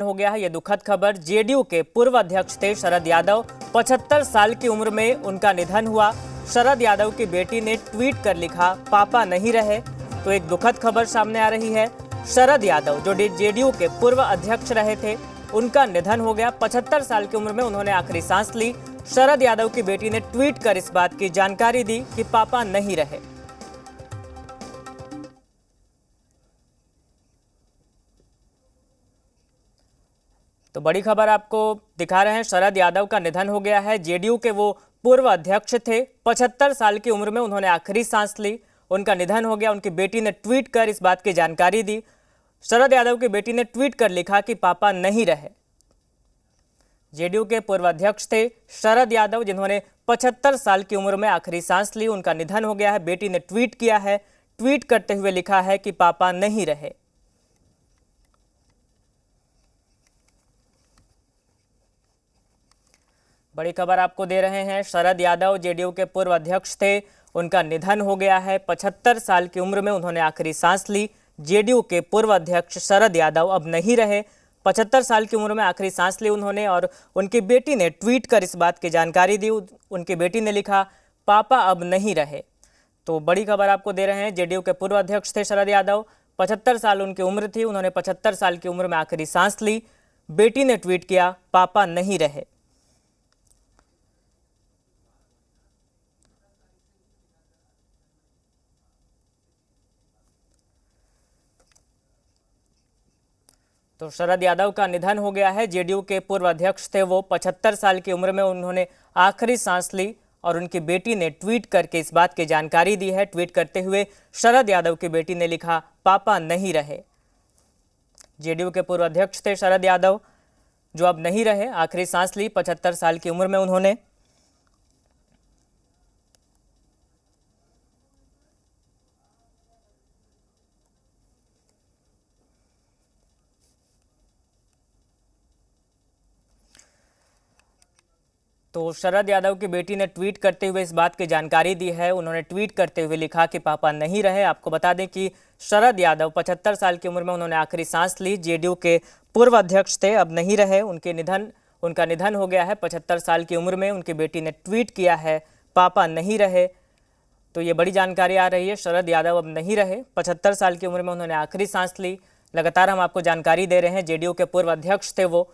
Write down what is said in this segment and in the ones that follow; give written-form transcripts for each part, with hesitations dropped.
हो गया है ये दुखद खबर। जेडीयू के पूर्व अध्यक्ष थे शरद यादव। 75 साल की उम्र में उनका निधन हुआ। शरद यादव की बेटी ने ट्वीट कर लिखा, पापा नहीं रहे। तो एक दुखद खबर सामने आ रही है। शरद यादव जो जेडीयू के पूर्व अध्यक्ष रहे थे, उनका निधन हो गया। 75 साल की उम्र में उन्होंने आखिरी सांस ली। शरद यादव की बेटी ने ट्वीट कर इस बात की जानकारी दी कि पापा नहीं रहे। तो बड़ी खबर आपको दिखा रहे हैं, शरद यादव का निधन हो गया है। जेडीयू के वो पूर्व अध्यक्ष थे। 75 साल की उम्र में उन्होंने आखिरी सांस ली। उनका निधन हो गया। उनकी बेटी ने ट्वीट कर इस बात की जानकारी दी। शरद यादव की बेटी ने ट्वीट कर लिखा कि पापा नहीं रहे। जेडीयू के पूर्व अध्यक्ष थे शरद यादव, जिन्होंने 75 साल की उम्र में आखिरी सांस ली। उनका निधन हो गया है। बेटी ने ट्वीट किया है। ट्वीट करते हुए लिखा है कि पापा नहीं रहे। बड़ी खबर आपको दे रहे हैं। शरद यादव जेडीयू के पूर्व अध्यक्ष थे। उनका निधन हो गया है। 75 साल की उम्र में उन्होंने आखिरी सांस ली। जेडीयू के पूर्व अध्यक्ष शरद यादव अब नहीं रहे। 75 साल की उम्र में आखिरी सांस ली उन्होंने, और उनकी बेटी ने ट्वीट कर इस बात की जानकारी दी। उनकी बेटी ने लिखा, पापा अब नहीं रहे। तो बड़ी खबर आपको दे रहे हैं। जेडीयू के पूर्व अध्यक्ष थे शरद यादव। 75 साल उनकी उम्र थी। उन्होंने 75 साल की उम्र में आखिरी सांस ली। बेटी ने ट्वीट किया, पापा नहीं रहे। तो शरद यादव का निधन हो गया है। जेडीयू के पूर्व अध्यक्ष थे वो। 75 साल की उम्र में उन्होंने आखिरी सांस ली, और उनकी बेटी ने ट्वीट करके इस बात की जानकारी दी है। ट्वीट करते हुए शरद यादव की बेटी ने लिखा, पापा नहीं रहे। जेडीयू के पूर्व अध्यक्ष थे शरद यादव, जो अब नहीं रहे। आखिरी सांस ली 75 साल की उम्र में उन्होंने। तो शरद यादव की बेटी ने ट्वीट करते हुए इस बात की जानकारी दी है। उन्होंने ट्वीट करते हुए लिखा कि पापा नहीं रहे। आपको बता दें कि शरद यादव 75 साल की उम्र में उन्होंने आखिरी सांस ली। जेडीयू के पूर्व अध्यक्ष थे, अब नहीं रहे। उनका निधन हो गया है 75 साल की उम्र में। उनकी बेटी ने ट्वीट किया है, पापा नहीं रहे। तो ये बड़ी जानकारी आ रही है। शरद यादव अब नहीं रहे। 75 साल की उम्र में उन्होंने आखिरी सांस ली। लगातार हम आपको जानकारी दे रहे हैं। जेडीयू के पूर्व अध्यक्ष थे वो।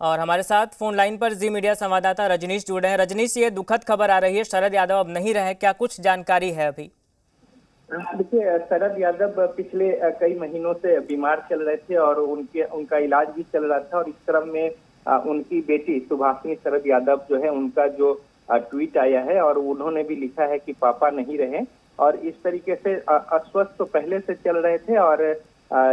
और हमारे साथ फोन लाइन पर जी मीडिया संवाददाता रजनीश जुड़े हैं। रजनीश, ये दुखद खबर आ रही है, शरद यादव अब नहीं रहे, क्या कुछ जानकारी है अभी? देखिए, शरद यादव पिछले कई महीनों से बीमार चल रहे थे और उनका इलाज भी चल रहा था। और इस क्रम में उनकी बेटी सुभाषिनी शरद यादव जो है, उनका जो ट्वीट आया है और उन्होंने भी लिखा है कि पापा नहीं रहे। और इस तरीके से अस्वस्थ तो पहले से चल रहे थे, और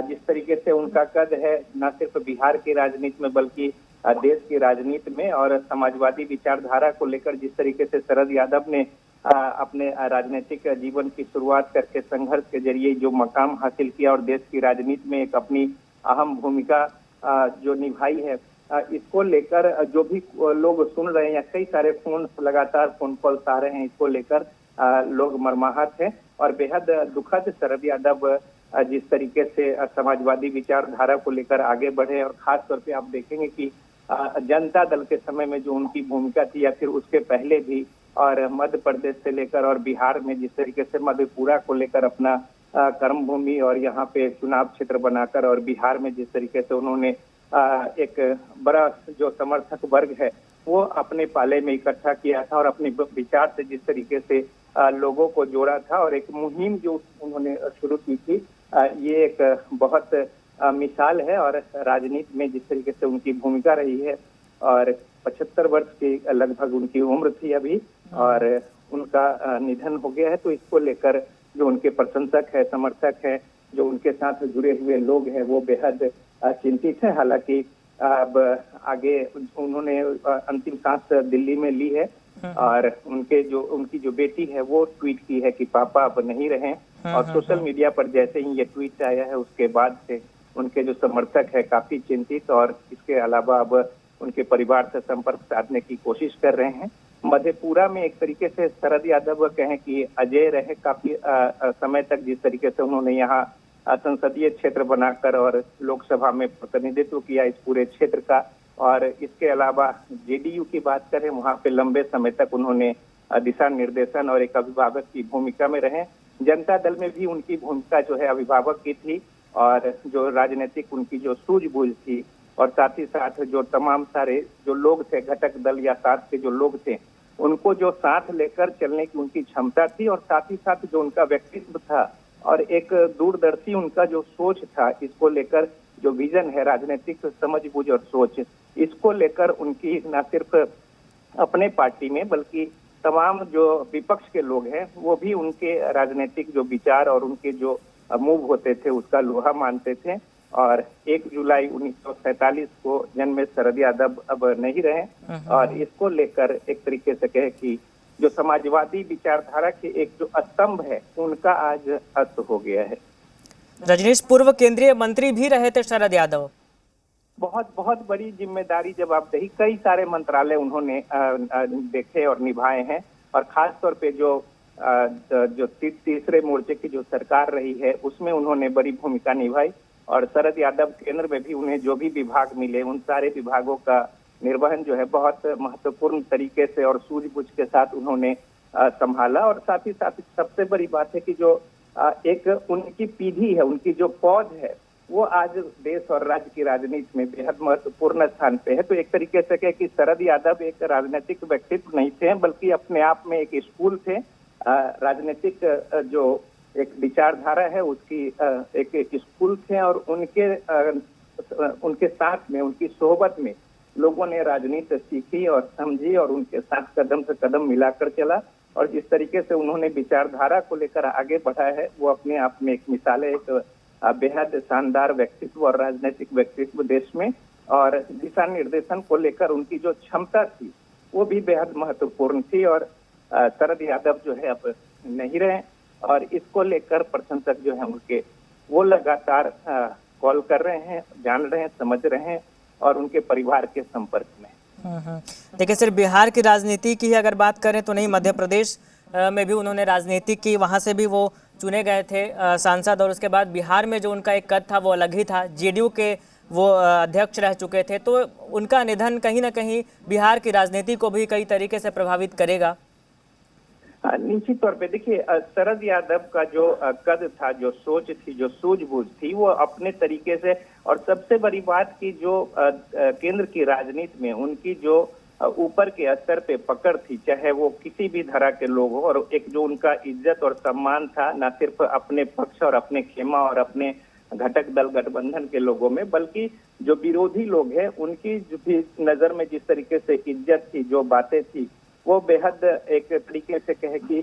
जिस तरीके से उनका कद है न सिर्फ बिहार की राजनीति में बल्कि देश की राजनीति में, और समाजवादी विचारधारा को लेकर जिस तरीके से शरद यादव ने अपने राजनीतिक जीवन की शुरुआत करके संघर्ष के जरिए जो मकाम हासिल किया और देश की राजनीति में एक अपनी अहम भूमिका जो निभाई है, इसको लेकर जो भी लोग सुन रहे हैं, या कई सारे लगातार फोन कॉल्स आ रहे हैं, इसको लेकर लोग मर्माहत हैं और बेहद दुखद। शरद यादव जिस तरीके से समाजवादी विचारधारा को लेकर आगे बढ़े, और खास तौर पे आप देखेंगे कि जनता दल के समय में जो उनकी भूमिका थी, या फिर उसके पहले भी, और मध्य प्रदेश से लेकर और बिहार में जिस तरीके से मधेपुरा को लेकर अपना कर्म भूमि और यहाँ पे चुनाव क्षेत्र बनाकर, और बिहार में जिस तरीके से उन्होंने एक बड़ा जो समर्थक वर्ग है वो अपने पाले में इकट्ठा किया था, और अपने विचार से जिस तरीके से लोगों को जोड़ा था, और एक मुहिम जो उन्होंने शुरू की थी, ये एक बहुत मिसाल है। और राजनीति में जिस तरीके से उनकी भूमिका रही है, और 75 वर्ष की लगभग उनकी उम्र थी अभी, और उनका निधन हो गया है। तो इसको लेकर जो उनके प्रशंसक है, समर्थक है, जो उनके साथ जुड़े हुए लोग हैं, वो बेहद चिंतित है। हालांकि अब आगे उन्होंने अंतिम सांस दिल्ली में ली है, और उनकी जो बेटी है वो ट्वीट की है कि पापा अब नहीं रहे। और सोशल मीडिया पर जैसे ही ये ट्वीट आया है, उसके बाद से उनके जो समर्थक है काफी चिंतित, और इसके अलावा अब उनके परिवार से संपर्क साधने की कोशिश कर रहे हैं। मधेपुरा में एक तरीके से शरद यादव कहें कि अजय रहे काफी समय तक, जिस तरीके से उन्होंने यहाँ संसदीय क्षेत्र बनाकर और लोकसभा में प्रतिनिधित्व किया इस पूरे क्षेत्र का। और इसके अलावा जेडीयू की बात करें, वहां पे लंबे समय तक उन्होंने दिशा निर्देशन और एक अभिभावक की भूमिका में रहे। जनता दल में भी उनकी भूमिका जो है अभिभावक की थी, और जो राजनीतिक उनकी जो सूझबूझ थी, और साथ ही साथ जो तमाम सारे जो लोग थे, घटक दल या साथ के जो लोग थे, उनको जो साथ लेकर चलने की उनकी क्षमता थी, और साथ ही साथ जो उनका व्यक्तित्व था और एक दूरदर्शी उनका जो सोच था, इसको लेकर जो विजन है, राजनीतिक समझबूझ और सोच, इसको लेकर उनकी न सिर्फ अपने पार्टी में बल्कि तमाम जो विपक्ष के लोग हैं वो भी उनके राजनीतिक जो विचार और उनके जो मूव होते थे उसका लोहा मानते थे। और 1 जुलाई 1947 को जन्मे शरद यादव अब नहीं रहे, और इसको लेकर एक तरीके से कहे कि जो समाजवादी विचारधारा के एक जो स्तंभ है उनका आज अस्त हो गया है। रजनीश, पूर्व केंद्रीय मंत्री भी रहे थे शरद यादव। बहुत बहुत बड़ी जिम्मेदारी जवाबदेही, कई सारे मंत्रालय उन्होंने देखे और निभाए हैं, और खास तौर पे जो तीसरे मोर्चे की जो सरकार रही है उसमें उन्होंने बड़ी भूमिका निभाई। और शरद यादव केंद्र में भी उन्हें जो भी विभाग मिले उन सारे विभागों का निर्वहन जो है बहुत महत्वपूर्ण तरीके से और सूझबूझ के साथ उन्होंने संभाला। और साथ ही साथ सबसे बड़ी बात है कि जो एक उनकी पीढ़ी है, उनकी जो पौध है, वो आज देश और राज्य की राजनीति में बेहद महत्वपूर्ण स्थान पे है। तो एक तरीके से कहे कि शरद यादव एक राजनीतिक व्यक्तित्व नहीं थे, बल्कि अपने आप में एक स्कूल थे। राजनीतिक जो एक विचारधारा है उसकी एक स्कूल थे, और उनके साथ में, उनकी सोहबत में लोगों ने राजनीति सीखी और समझी, और उनके साथ कदम से कदम मिलाकर चला। और जिस तरीके से उन्होंने विचारधारा को लेकर आगे बढ़ा है वो अपने आप में एक मिसाल है, एक बेहद शानदार व्यक्तित्व और राजनीतिक व्यक्तित्व देश में। और दिशा निर्देशन को लेकर उनकी जो क्षमता थी वो भी बेहद महत्वपूर्ण थी। और शरद यादव जो है अब नहीं रहे, और इसको लेकर प्रशंसक जो है उनके वो लगातार कॉल कर रहे हैं, जान रहे हैं, समझ रहे हैं, और उनके परिवार के संपर्क में। देखिए, सिर्फ बिहार की राजनीति की अगर बात करें तो नहीं, मध्य प्रदेश में भी उन्होंने राजनीति की, वहां से भी वो चुने गए थे सांसद। और उसके बाद बिहार में जो उनका एक कद था वो अलग ही था, जेडीयू के वो अध्यक्ष रह चुके थे। तो उनका निधन कहीं ना कहीं बिहार की राजनीति को भी कई तरीके से प्रभावित करेगा। निश्चित तौर पे देखिए, शरद यादव का जो कद था, जो सोच थी, जो सूझबूझ थी, वो अपने तरीके से, और सबसे बड़ी बात की जो केंद्र की राजनीति में उनकी जो ऊपर के स्तर पे पकड़ थी, चाहे वो किसी भी धरा के लोग हो, और एक जो उनका इज्जत और सम्मान था, न सिर्फ अपने पक्ष और अपने खेमा और अपने घटक दल गठबंधन के लोगों में, बल्कि जो विरोधी लोग हैं उनकी जो भी नजर में जिस तरीके से इज्जत थी, जो बातें थी, वो बेहद एक तरीके से कहे कि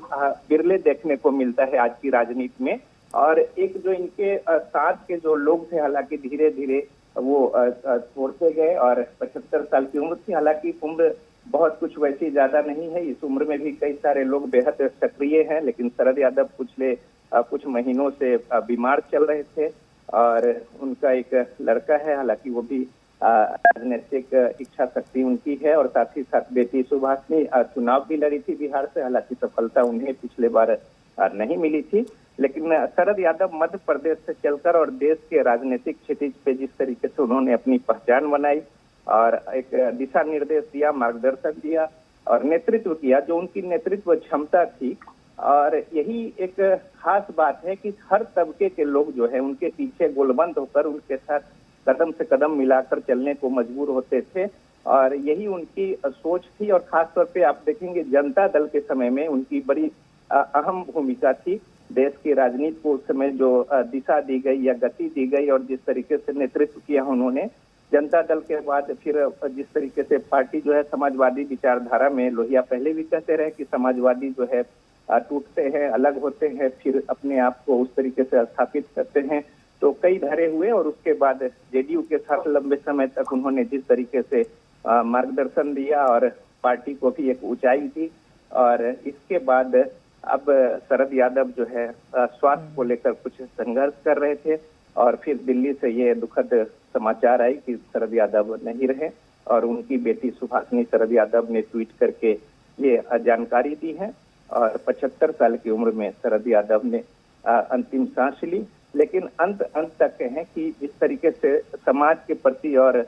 बिरले देखने को मिलता है आज की राजनीति में। और एक जो इनके साथ के जो लोग थे, हालांकि धीरे धीरे वो छोड़ते गए, और 75 साल की उम्र थी। हालांकि उम्र बहुत कुछ वैसी ज्यादा नहीं है, इस उम्र में भी कई सारे लोग बेहद सक्रिय हैं, लेकिन शरद यादव पिछले कुछ महीनों से बीमार चल रहे थे। और उनका एक लड़का है, हालांकि वो भी राजनीतिक इच्छा शक्ति उनकी है, और साथ ही साथ बेटी सुभाषिनी चुनाव भी लड़ी थी बिहार से, हालांकि सफलता उन्हें पिछले बार नहीं मिली थी। लेकिन शरद यादव मध्य प्रदेश से चलकर और देश के राजनीतिक क्षितिज पे जिस तरीके से उन्होंने अपनी पहचान बनाई और एक दिशा निर्देश दिया, मार्गदर्शन दिया और नेतृत्व किया, जो उनकी नेतृत्व क्षमता थी। और यही एक खास बात है कि हर तबके के लोग जो है उनके पीछे गोलबंद होकर उनके साथ कदम से कदम मिलाकर चलने को मजबूर होते थे, और यही उनकी सोच थी। और खास तौर पे आप देखेंगे जनता दल के समय में उनकी बड़ी अहम भूमिका थी। देश की राजनीति को उस समय जो दिशा दी गई या गति दी गई और जिस तरीके से नेतृत्व किया उन्होंने, जनता दल के बाद फिर जिस तरीके से पार्टी जो है समाजवादी विचारधारा में, लोहिया पहले भी कहते रहे कि समाजवादी जो है टूटते हैं, अलग होते हैं, फिर अपने आप को उस तरीके से स्थापित करते हैं, तो कई धरे हुए। और उसके बाद जेडीयू के साथ लंबे समय तक उन्होंने जिस तरीके से मार्गदर्शन दिया और पार्टी को भी एक ऊंचाई दी। और इसके बाद अब शरद यादव जो है स्वास्थ्य को लेकर कुछ संघर्ष कर रहे थे, और फिर दिल्ली से ये दुखद समाचार आई कि शरद यादव नहीं रहे, और उनकी बेटी सुभाषिनी शरद यादव ने ट्वीट करके ये जानकारी दी है। और 75 साल की उम्र में शरद यादव ने अंतिम सांस ली, लेकिन अंत तक कहें कि जिस तरीके से समाज के प्रति और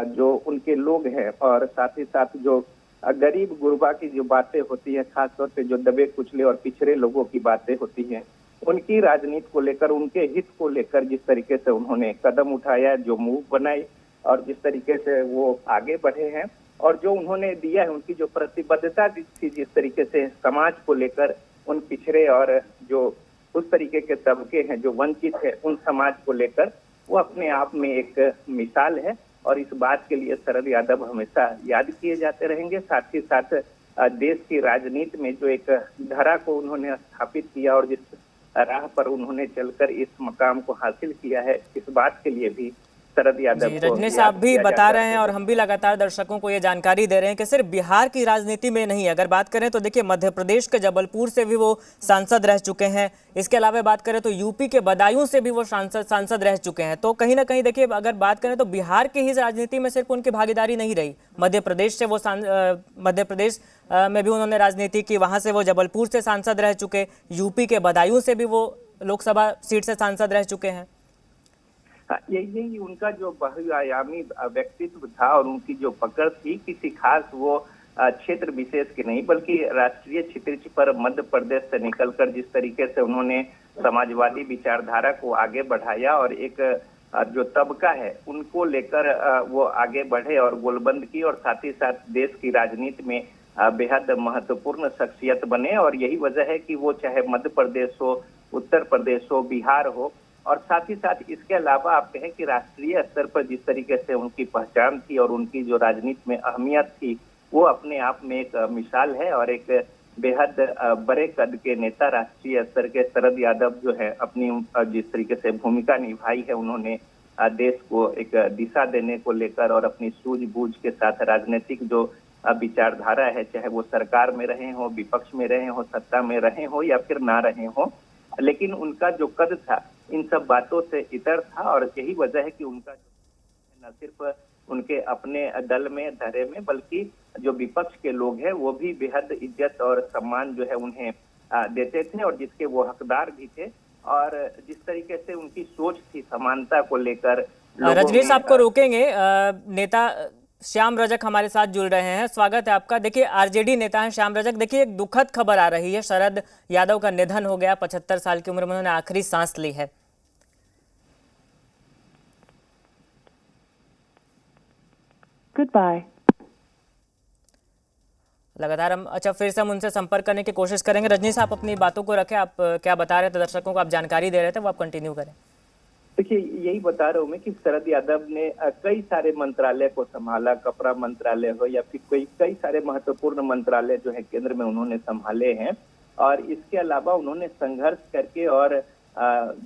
जो उनके लोग हैं और साथ ही साथ जो गरीब गुरबा की जो बातें होती है, खासतौर पे जो दबे कुचले और पिछड़े लोगों की बातें होती हैं, उनकी राजनीति को लेकर, उनके हित को लेकर जिस तरीके से उन्होंने कदम उठाया, जो मूव बनाई और जिस तरीके से वो आगे बढ़े हैं और जो उन्होंने दिया है, उनकी जो प्रतिबद्धता थी जिस तरीके से समाज को लेकर, उन पिछड़े और जो उस तरीके के तबके हैं जो वंचित है, उन समाज को लेकर, वो अपने आप में एक मिसाल है। और इस बात के लिए शरद यादव हमेशा याद किए जाते रहेंगे। साथ ही साथ देश की राजनीति में जो एक धारा को उन्होंने स्थापित किया और जिस राह पर उन्होंने चलकर इस मकाम को हासिल किया है, इस बात के लिए भी शरद यादव जी, को रजनीश याद आप भी किया बता जाता रहे हैं और हम भी लगातार दर्शकों को ये जानकारी दे रहे हैं कि सिर्फ बिहार की राजनीति में नहीं, अगर बात करें तो देखिए मध्य प्रदेश के जबलपुर से भी वो सांसद रह चुके हैं। इसके अलावा बात करें तो यूपी के बदायूं से भी वो सांसद रह चुके हैं। तो कहीं ना कहीं देखिए अगर बात करें तो बिहार की ही राजनीति में सिर्फ उनकी भागीदारी नहीं रही, मध्य प्रदेश से वो मध्य प्रदेश में भी उन्होंने राजनीति की, वहां से वो जबलपुर से सांसद रह चुके, यूपी के बदायूं से भी वो लोकसभा सीट से सांसद रह चुके हैं। यही उनका जो बहुआयामी व्यक्तित्व था और उनकी जो पकड़ थी, किसी खास वो क्षेत्र विशेष की नहीं बल्कि राष्ट्रीय क्षितिज पर मध्य प्रदेश से निकलकर जिस तरीके से उन्होंने समाजवादी विचारधारा को आगे बढ़ाया और एक जो तबका है उनको लेकर वो आगे बढ़े और गोलबंद की और साथ ही साथ देश की राजनीति में बेहद महत्वपूर्ण शख्सियत बने। और यही वजह है कि वो चाहे मध्य प्रदेश हो, उत्तर प्रदेश हो, बिहार हो, और साथ ही साथ इसके अलावा आप कहें कि राष्ट्रीय स्तर पर जिस तरीके से उनकी पहचान थी और उनकी जो राजनीति में अहमियत थी, वो अपने आप में एक मिसाल है। और एक बेहद बड़े कद के नेता राष्ट्रीय स्तर के शरद यादव जो है, अपनी जिस तरीके से भूमिका निभाई है, उन्होंने देश को एक दिशा देने को लेकर और अपनी सूझबूझ के साथ राजनीतिक जो विचारधारा है, चाहे वो सरकार में रहे हो, विपक्ष में रहे हो, सत्ता में रहे हो या फिर ना रहे हो, लेकिन उनका जो कद था इन सब बातों से इतर था। और यही वजह है कि उनका न सिर्फ उनके अपने दल में धरे में बल्कि जो विपक्ष के लोग हैं वो भी बेहद इज्जत और सम्मान जो है उन्हें देते थे और जिसके वो हकदार भी थे। और जिस तरीके से उनकी सोच थी समानता को लेकर, रजनीश आपको रोकेंगे, नेता श्याम रजक हमारे साथ जुड़ रहे हैं, स्वागत है आपका। देखिए आरजेडी नेता हैं श्याम रजक, देखिए एक दुखद खबर आ रही है, शरद यादव का निधन हो गया, 75 साल की उम्र में उन्होंने आखिरी सांस ली है। Good bye. लगातार हम फिर से हम उनसे संपर्क करने की कोशिश करेंगे। रजनीश आप अपनी बातों को रखें, आप क्या बता रहे थे दर्शकों को, आप जानकारी दे रहे थे, वो आप कंटिन्यू करें। देखिए यही बता रहा हूँ मैं कि शरद यादव ने कई सारे मंत्रालय को संभाला, कपड़ा मंत्रालय हो या फिर कई सारे महत्वपूर्ण मंत्रालय जो है केंद्र में उन्होंने संभाले हैं। और इसके अलावा उन्होंने संघर्ष करके और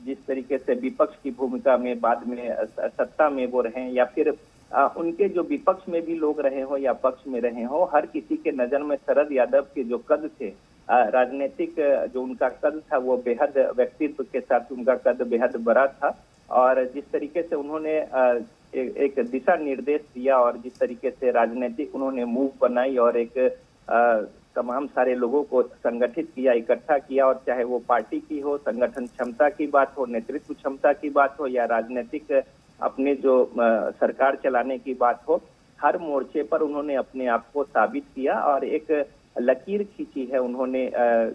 जिस तरीके से विपक्ष की भूमिका में बाद में सत्ता में वो रहे या फिर उनके जो विपक्ष में भी लोग रहे हो या पक्ष में रहे हो, हर किसी के नजर में शरद यादव के जो कद थे, राजनीतिक जो उनका कद था वो बेहद व्यक्तित्व के साथ उनका कद बेहद बड़ा था। और जिस तरीके से उन्होंने एक दिशा निर्देश दिया और जिस तरीके से राजनीतिक उन्होंने मूव बनाई और एक तमाम सारे लोगों को संगठित किया, इकट्ठा किया, और चाहे वो पार्टी की हो, संगठन क्षमता की बात हो, नेतृत्व क्षमता की बात हो या राजनीतिक अपने जो सरकार चलाने की बात हो, हर मोर्चे पर उन्होंने अपने आप को साबित किया और एक लकीर खींची है उन्होंने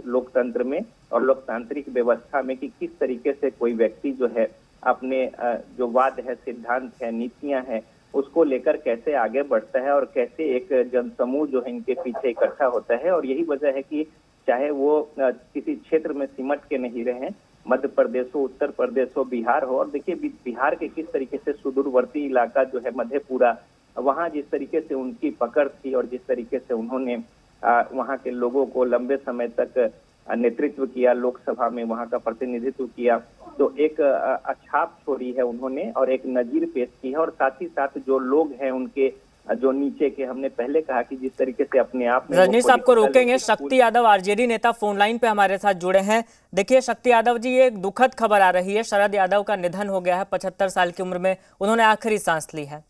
लोकतंत्र में और लोकतांत्रिक व्यवस्था में कि किस तरीके से कोई व्यक्ति जो है अपने जो वाद है, सिद्धांत है, नीतियां हैं, उसको लेकर कैसे आगे बढ़ता है और कैसे एक जनसमूह जो है इनके पीछे इकट्ठा होता है। और यही वजह है कि चाहे वो किसी क्षेत्र में सिमट के नहीं रहे, मध्य प्रदेश हो, उत्तर प्रदेश हो, बिहार हो, और देखिए बिहार के किस तरीके से सुदूरवर्ती इलाका जो है मधेपुरा, वहाँ जिस तरीके से उनकी पकड़ थी और जिस तरीके से उन्होंने वहाँ के लोगों को लंबे समय तक नेतृत्व किया, लोकसभा में वहाँ का प्रतिनिधित्व किया, तो एक छाप छोड़ी है उन्होंने और एक नजीर पेश की है। और साथ ही साथ जो लोग हैं उनके जो नीचे के, हमने पहले कहा कि जिस तरीके से अपने आप में, रजनीश आपको रोकेंगे, शक्ति यादव आरजेडी नेता फोन लाइन पे हमारे साथ जुड़े हैं। देखिए शक्ति यादव जी, ये एक दुखद खबर आ रही है, शरद यादव का निधन हो गया है, 75 साल की उम्र में उन्होंने आखिरी सांस ली है।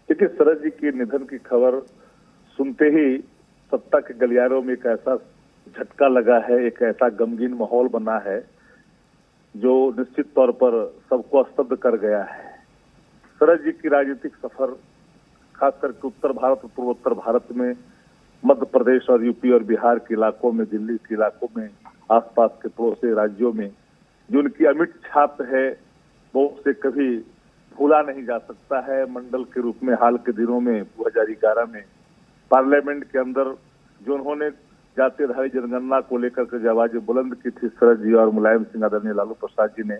देखिए शरद जी के निधन की खबर सुनते ही सत्ता के गलियारों में एक ऐसा झटका लगा है, एक ऐसा गमगीन माहौल बना है जो निश्चित तौर पर सबको स्तब्ध कर गया है। शरद जी की राजनीतिक सफर खास करके उत्तर भारत और पूर्वोत्तर भारत में, मध्य प्रदेश और यूपी और बिहार के इलाकों में, दिल्ली के इलाकों में, आसपास के पड़ोसी राज्यों में जो उनकी अमिट छाप है वो उसे कभी भूला नहीं जा सकता है। मंडल के रूप में हाल के दिनों में 2011 में पार्लियामेंट के अंदर जो उन्होंने जातिधारी जनगणना को लेकर के आवाज बुलंद की थी शरद जी और मुलायम सिंह, आदरणीय लालू प्रसाद जी ने,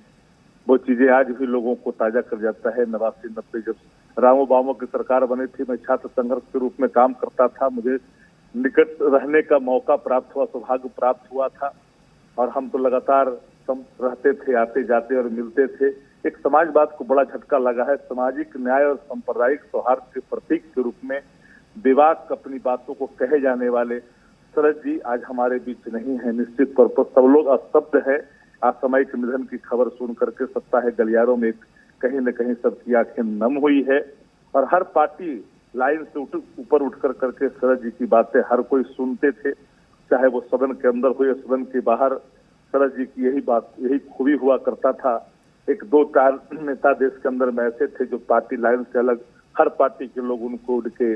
वो चीजें आज भी लोगों को ताजा कर जाता है। 89-90 जब रामो बामो की सरकार बनी थी, मैं छात्र संघर्ष के रूप में काम करता था, मुझे निकट रहने का मौका प्राप्त हुआ, सौभाग्य प्राप्त हुआ था और हम तो लगातार रहते थे, आते जाते और मिलते थे। एक समाजवाद को बड़ा झटका लगा है। सामाजिक न्याय और सांप्रदायिक सौहार्द के प्रतीक के रूप में बेबाक अपनी बातों को कहे जाने वाले शरद जी आज हमारे बीच नहीं है। निश्चित तौर पर सब लोग स्तब्ध है असामयिक निधन की खबर सुन करके। सत्ता है गलियारों में कहीं न कहीं सबकी आंखें नम हुई है और हर पार्टी लाइन से ऊपर उठ कर करके शरद जी की बातें हर कोई सुनते थे, चाहे वो सदन के अंदर हो या सदन के बाहर। शरद जी की यही खूबी हुआ करता था। एक दो चार नेता देश के अंदर में ऐसे थे जो पार्टी लाइन से अलग, हर पार्टी के लोग उनको उड़ के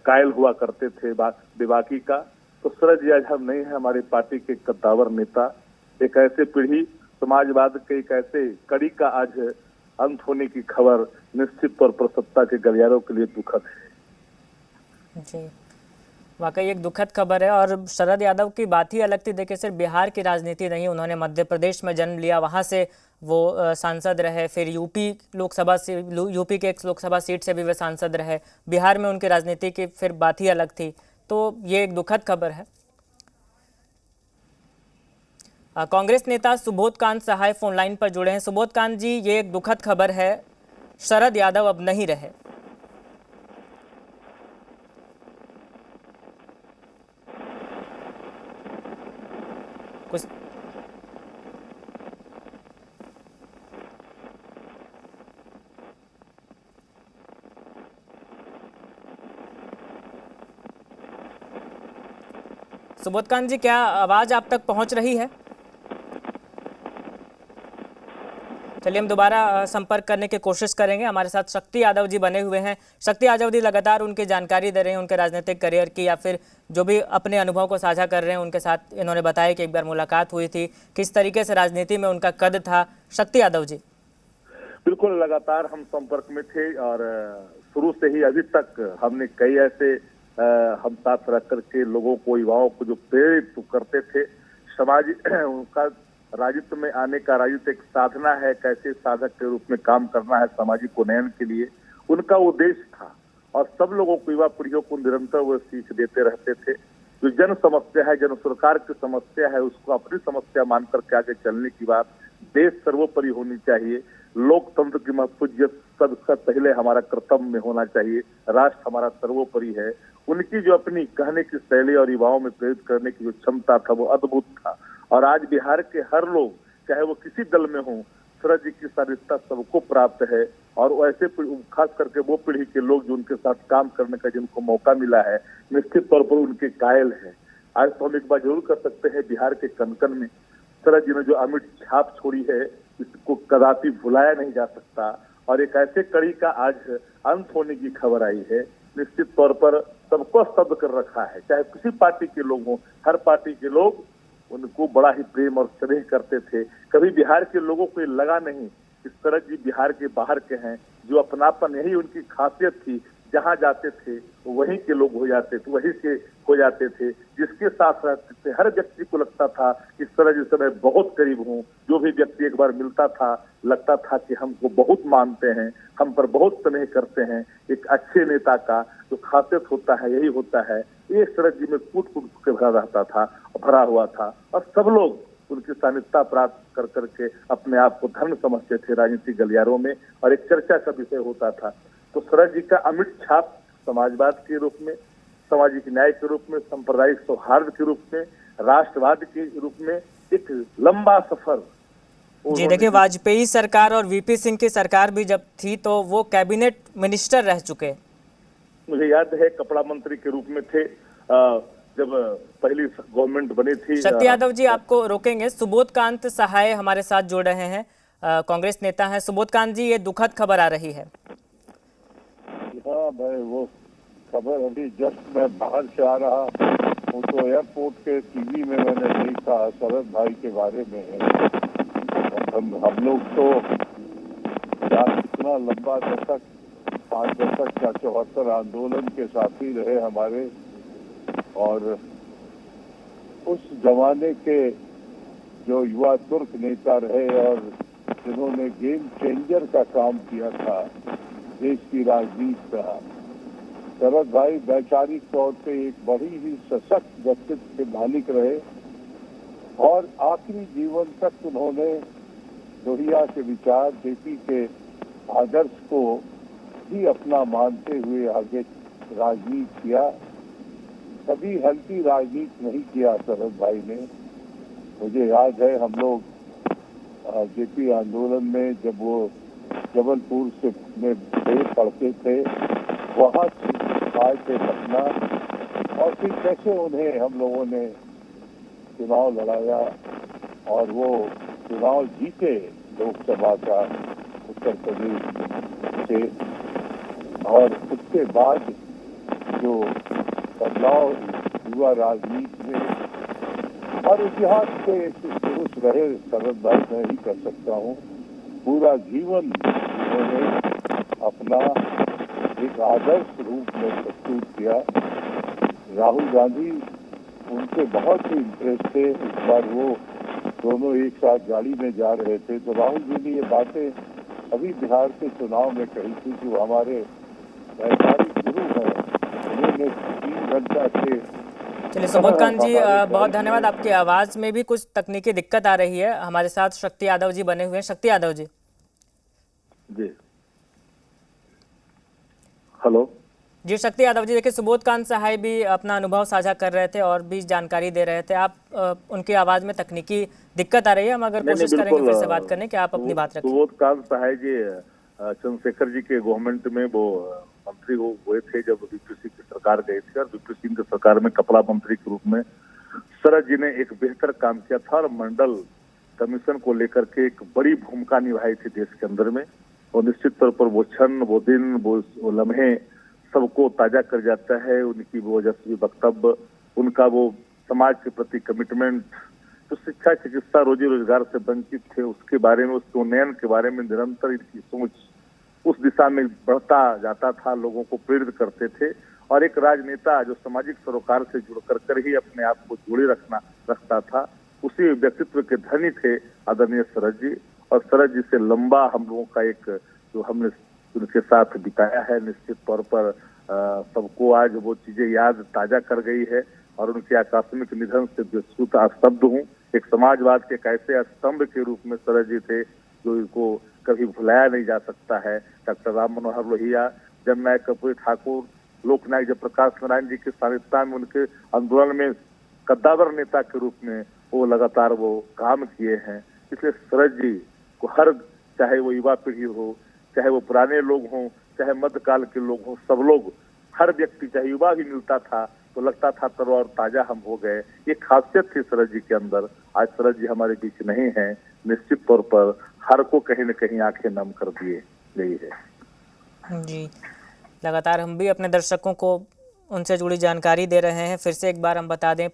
कायल हुआ करते थे बेबाकी का। तो शरद जी आज हम नहीं है हमारी पार्टी के कद्दावर नेता। एक ऐसे पीढ़ी समाजवाद के एक ऐसे कड़ी का आज अंत होने की खबर निश्चित तौर पर सत्ता के गलियारों के लिए दुखद है। जी, वाकई एक दुखद खबर है। और शरद यादव की बात ही अलग थी। देखिए, सिर्फ बिहार की राजनीति नहीं, उन्होंने मध्य प्रदेश में जन्म लिया, वहाँ से वो सांसद रहे, फिर यूपी के एक लोकसभा सीट से भी वे सांसद रहे। बिहार में उनकी राजनीति की फिर बात ही अलग थी। तो ये एक दुखद खबर है। कांग्रेस नेता सुबोध कांत सहाय फोन लाइन पर जुड़े हैं। सुबोध कांत जी, ये एक दुखद खबर है, शरद यादव अब नहीं रहे। कुछ सुबोध कांत जी, क्या आवाज आप तक पहुंच रही है? चलिए, हम दोबारा संपर्क करने की कोशिश करेंगे। हमारे साथ शक्ति यादव जी बने हुए हैं। शक्ति यादव जी लगातार उनकी जानकारी दे रहे हैं उनके राजनीतिक करियर की, या फिर जो भी अपने अनुभव को साझा कर रहे हैं। उनके साथ इन्होंने बताया कि एक बार मुलाकात हुई थी, किस तरीके से राजनीति में उनका कद था। शक्ति यादव जी, बिल्कुल लगातार हम संपर्क में थे और शुरू से ही अभी तक हमने कई ऐसे हम साथ रह करके लोगों को, युवाओं को जो प्रेरित करते थे, समाज उनका राजनीति में आने का, राजनीति एक साधना है, कैसे साधक के रूप में काम करना है सामाजिक उन्नयन के लिए, उनका उद्देश्य था। और सब लोगों को, युवा पीढ़ियों को निरंतर वो सीख देते रहते थे। जो जन समस्या है, जन सरकार की समस्या है, उसको अपनी समस्या मान करके आगे चलने की बात, देश सर्वोपरि होनी चाहिए, लोकतंत्र की महत्वपूर्ण सबसे पहले हमारा कर्तव्य में होना चाहिए, राष्ट्र हमारा सर्वोपरि है। उनकी जो अपनी कहने की शैली और युवाओं में प्रेरित करने की जो क्षमता था वो अद्भुत था। और आज बिहार के हर लोग, चाहे वो किसी दल में हो, शरद जी की सारिस्ता सबको प्राप्त है। और ऐसे खास करके वो पीढ़ी के लोग जो उनके साथ काम करने का जिनको मौका मिला है, निश्चित तौर पर उनके कायल है। आज तो हम एक बार जरूर कर सकते हैं, बिहार के कनकन में शरद जी ने जो अमिट छाप छोड़ी है, इसको कदापि भुलाया नहीं जा सकता। और एक ऐसे कड़ी का आज अंत होने की खबर आई है, निश्चित तौर पर सबको स्तब्ध कर रखा है। चाहे किसी पार्टी के लोग हों, हर पार्टी के लोग उनको बड़ा ही प्रेम और स्नेह करते थे। कभी बिहार के लोगों को लगा नहीं कि शरद जी बिहार के बाहर के हैं। जो अपनापन, यही उनकी खासियत थी, जहां जाते थे वहीं के लोग हो जाते थे, वहीं से हो जाते थे। जिसके साथ रहते थे हर व्यक्ति को लगता था कि शरद जी से मैं बहुत करीब हूँ। जो भी व्यक्ति एक बार मिलता था, लगता था कि हमको बहुत मानते हैं, हम पर बहुत स्नेह करते हैं। एक अच्छे नेता का जो खासियत होता है, यही होता है। ये शरद जी में कूट कूट के भरा रहता था, भरा हुआ था। और सब लोग उनकी सानिध्यता प्राप्त कर करके अपने आप को धन्य समझते थे राजनीतिक गलियारों में, और एक चर्चा का विषय होता था। तो शरद जी का अमिट छाप समाजवाद के रूप में, सामाजिक न्याय के रूप में, सांप्रदायिक सौहार्द के रूप में, राष्ट्रवाद के रूप में एक लंबा सफर। जी देखिए, वाजपेयी सरकार और वीपी सिंह की सरकार भी जब थी तो वो कैबिनेट मिनिस्टर रह चुके। मुझे याद है कपड़ा मंत्री के रूप में थे। जब पहली गवर्नमेंट बनी थी। शक्ति यादव जी, आपको रोकेंगे। सुबोध कांत सहाय हमारे साथ जुड़ रहे हैं, कांग्रेस नेता हैं। सुबोध कांत जी, ये दुखद खबर आ रही है। हाँ भाई, वो खबर अभी जस्ट मैं बाहर से आ रहा हूँ तो एयरपोर्ट के टीवी में मैंने देखा शरद भाई के बारे में। हम लोग तो इतना लंबा दशक, 5 दशक का 74 आंदोलन के साथी रहे हमारे, और उस जमाने के जो युवा तुर्क नेता रहे और जिन्होंने गेम चेंजर का काम किया था देश की राजनीति का, शरद भाई वैचारिक तौर पे एक बड़ी ही सशक्त व्यक्तित्व के मालिक रहे और आखिरी जीवन तक उन्होंने लोहिया के विचार, जेपी के आदर्श को भी अपना मानते हुए आगे राजनीति किया। कभी हल्की राजनीति नहीं किया शरद भाई ने। मुझे याद है हम लोग जेपी आंदोलन में जब वो जबलपुर से में पढ़ते थे, वहाँ आए थे पटना, और फिर कैसे उन्हें हम लोगों ने चुनाव लड़ाया और वो चुनाव जीते लोकसभा का उत्तर प्रदेश से। और उसके बाद जो बदलाव हुआ राजनीति में और इतिहास के पुरुष रहे शरद भाई, मैं ही कर सकता हूँ। पूरा जीवन उन्होंने अपना एक आदर्श रूप में प्रस्तुत किया। राहुल गांधी उनसे बहुत ही इम्प्रेस थे। इस बार वो दोनों एक साथ गाड़ी में जा रहे थे तो राहुल जी ने ये बातें अभी बिहार के चुनाव में कही थी कि वो हमारे वैचारिक गुरु हैं। उन्होंने 3 घंटा के। चलिए सुबोध कांत जी, बहुत धन्यवाद। आपकी आवाज़ में भी कुछ तकनीकी दिक्कत आ रही है। हमारे साथ शक्ति यादव जी बने हुए हैं। शक्ति यादव जी जी, हेलो जी। शक्ति यादव जी, देखिए सुबोध कांत सहाय भी अपना अनुभव साझा कर रहे थे और भी जानकारी दे रहे थे। आप उनकी आवाज़ में तकनीकी दिक्कत आ रही है, हम अगर कोशिश करेंगे फिर से बात करने की, आप अपनी बात रखें। सुबोध कांत सहाय जी चंद्रशेखर जी के गवर्नमेंट में वो मंत्री हुए थे जब वीपी सिंह की सरकार गई थी, और वीपी सिंह की सरकार में कपड़ा मंत्री के रूप में शरद जी ने एक बेहतर काम किया था और मंडल कमीशन को लेकर के एक बड़ी भूमिका निभाई थी देश के अंदर में। और निश्चित तौर पर वो क्षण, वो दिन, वो लम्हे सबको ताजा कर जाता है। उनकी वो ओजस्वी वक्तव्य, उनका वो समाज के प्रति कमिटमेंट, जो शिक्षा, चिकित्सा, रोजी रोजगार से वंचित थे उसके बारे में, उसके उन्नयन के बारे में निरंतर इनकी सोच उस दिशा में बढ़ता जाता था, लोगों को प्रेरित करते थे। और एक राजनेता जो सामाजिक सरोकार से जुड़ कर ही अपने आप को जोड़े रखता था, उसी व्यक्तित्व के धनी थे आदरणीय शरद जी। और शरद जी से लंबा हम लोगों का एक जो हमने उनके साथ बिताया है, निश्चित तौर पर सबको आज वो चीजें याद ताजा कर गई है। और उनके आकस्मिक निधन से बेसुध स्तब्ध हूँ। एक समाजवाद के कैसे स्तंभ के रूप में शरद जी थे जो इनको कभी भुलाया नहीं जा सकता है। डॉक्टर राम मनोहर लोहिया, जननायक कर्पूरी ठाकुर, लोकनायक जयप्रकाश नारायण जी के सानिध्य में उनके आंदोलन में कद्दावर नेता के रूप में वो लगातार वो काम किए हैं। इसलिए शरद जी को हर, चाहे वो युवा पीढ़ी हो, चाहे वो पुराने लोग हों, चाहे मध्यकाल के लोग हों, सब लोग, हर व्यक्ति, चाहे युवा भी मिलता था तो लगता था तरो और ताजा हम हो गए। ये खासियत थी शरद जी के अंदर। आज शरद जी हमारे बीच नहीं है, निश्चित तौर पर हर को कहीं न कहीं आंखें नम कर दिए गई है। जी, लगातार हम भी अपने दर्शकों को उनसे जुड़ी जानकारी दे रहे हैं। फिर से एक बार हम बता दें,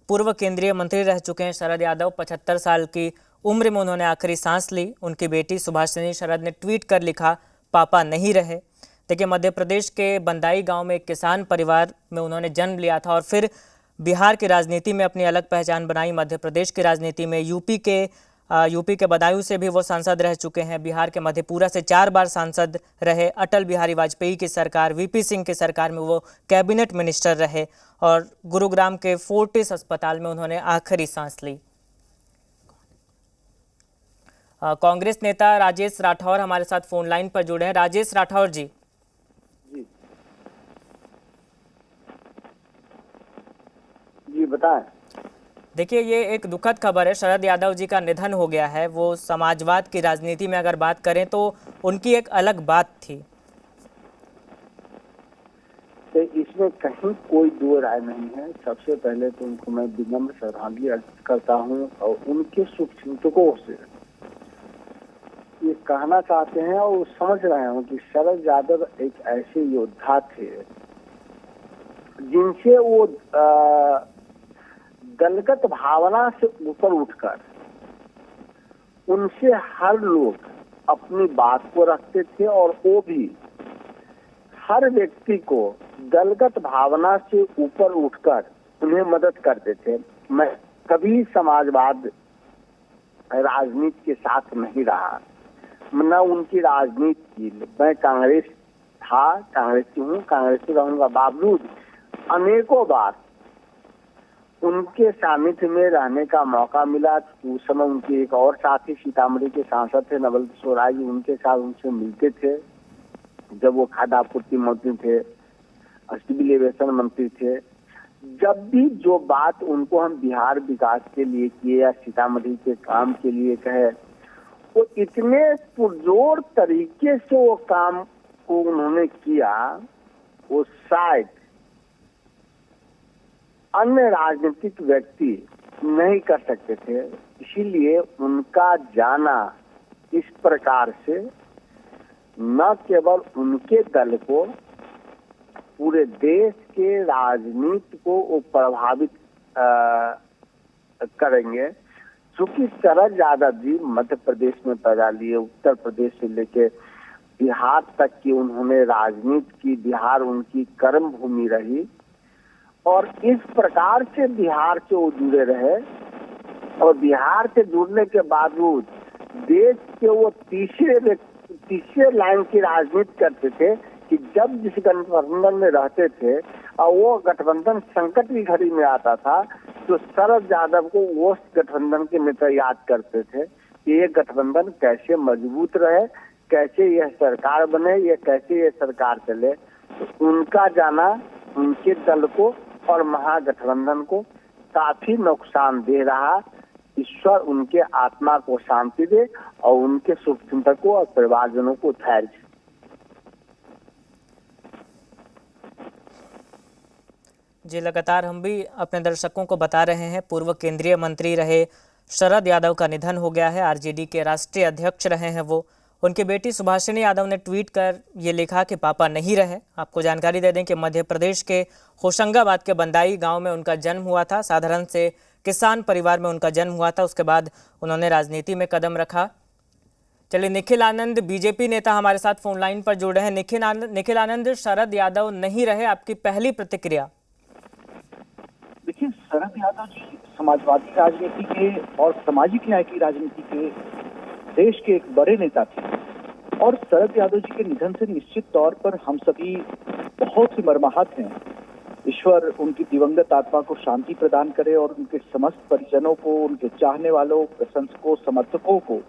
पूर्व केंद्रीय मंत्री रह चुके हैं शरद यादव। 75 साल की उम्र में उन्होंने आखिरी सांस ली। उनकी बेटी सुभाषिनी शरद ने ट्वीट कर लिखा, पापा नहीं रहे। देखिए, मध्य प्रदेश के बंदाई गांव में एक किसान परिवार में उन्होंने जन्म लिया था और फिर बिहार की राजनीति में अपनी अलग पहचान बनाई। मध्य प्रदेश की राजनीति में यूपी के बदायूं से भी वो सांसद रह चुके हैं। बिहार के मधेपुरा से 4 बार सांसद रहे। अटल बिहारी वाजपेयी की सरकार, वीपी सिंह की सरकार में वो कैबिनेट मिनिस्टर रहे और गुरुग्राम के फोर्टिस अस्पताल में उन्होंने आखिरी सांस ली। कांग्रेस नेता राजेश राठौर हमारे साथ फोन लाइन पर जुड़े हैं। राजेश राठौर जी, जी बताएं। देखिए, ये एक दुखद खबर है। शरद यादव जी का निधन हो गया है। वो समाजवाद की राजनीति में अगर बात करें तो उनकी एक अलग बात थी। तो इसमें इसमें कहीं कोई दो राय नहीं है। सबसे पहले तो उनको मैं विनम्र श्रद्धांजलि अर्पित करता हूँ और उनके शुभचिंतकों से ये कहना चाहते हैं और समझ रहे हैं कि शरद यादव एक ऐसे योद्धा थे जिनसे वो दलगत भावना से ऊपर उठकर उनसे हर लोग अपनी बात को रखते थे और वो भी हर व्यक्ति को दलगत भावना से ऊपर उठकर उन्हें मदद करते थे। मैं कभी समाजवाद राजनीति के साथ नहीं रहा, न उनकी राजनीति की। मैं कांग्रेस था, कांग्रेसी हूँ, कांग्रेसी रहूंगा। बावजूद अनेकों बार उनके सानिध्य में रहने का मौका मिला। उस समय उनके एक और साथी सीतामढ़ी के सांसद थे नवल किशोर राय जी, उनके साथ उनसे मिलते थे जब वो खाद्य आपूर्ति मंत्री थे, सिविल एविएशन मंत्री थे। जब भी जो बात उनको हम बिहार विकास के लिए किए या सीतामढ़ी के काम के लिए कहे, वो इतने पुरजोर तरीके से वो काम को उन्होंने किया, वो शायद अन्य राजनीतिक व्यक्ति नहीं कर सकते थे। इसीलिए उनका जाना इस प्रकार से न केवल उनके दल को, पूरे देश के राजनीति को वो प्रभावित करेंगे। क्योंकि शरद यादव जी मध्य प्रदेश में पैदा लिए, उत्तर प्रदेश से लेके बिहार तक की उन्होंने राजनीति की। बिहार उनकी कर्म भूमि रही और इस प्रकार से बिहार से वो जुड़े रहे और बिहार से जुड़ने के बावजूद देश के वो तीसरे लाइन की राजनीति करते थे कि जब जिस गठबंधन में रहते थे और वो गठबंधन संकट की घड़ी में आता था तो शरद यादव को वो गठबंधन के नेता याद करते थे कि ये गठबंधन कैसे मजबूत रहे, कैसे यह सरकार बने, ये कैसे ये सरकार चले। तो उनका जाना उनके दल को और महागठबंधन को काफी नुकसान दे रहा। ईश्वर उनके आत्मा को शांति दे और उनके शुभचिंतकों और परिवारजनों को धैर्य। जी, लगातार हम भी अपने दर्शकों को बता रहे हैं, पूर्व केंद्रीय मंत्री रहे शरद यादव का निधन हो गया है। आरजेडी के राष्ट्रीय अध्यक्ष रहे हैं वो। उनकी बेटी सुभाषिनी यादव ने ट्वीट कर ये लिखा कि पापा नहीं रहे। आपको जानकारी दे दें कि मध्य प्रदेश के होशंगाबाद के बंदाई गांव में उनका जन्म हुआ था। साधारण से किसान परिवार में उनका जन्म हुआ था। उसके बाद उन्होंने राजनीति में कदम रखा। चलिए, निखिल आनंद बीजेपी नेता हमारे साथ फोन लाइन पर जुड़ रहे हैं। निखिल आनंद, शरद यादव नहीं रहे, आपकी पहली प्रतिक्रिया? देखिए, शरद यादव जी समाजवादी राजनीति के और सामाजिक न्याय की राजनीति के देश के एक बड़े नेता थे और शरद यादव जी के निधन से निश्चित तौर पर हम सभी बहुत ही मर्माहत हैं। ईश्वर उनकी दिवंगत आत्मा को शांति प्रदान करे और उनके समस्त परिजनों को, उनके चाहने वालों, प्रशंसकों, समर्थकों को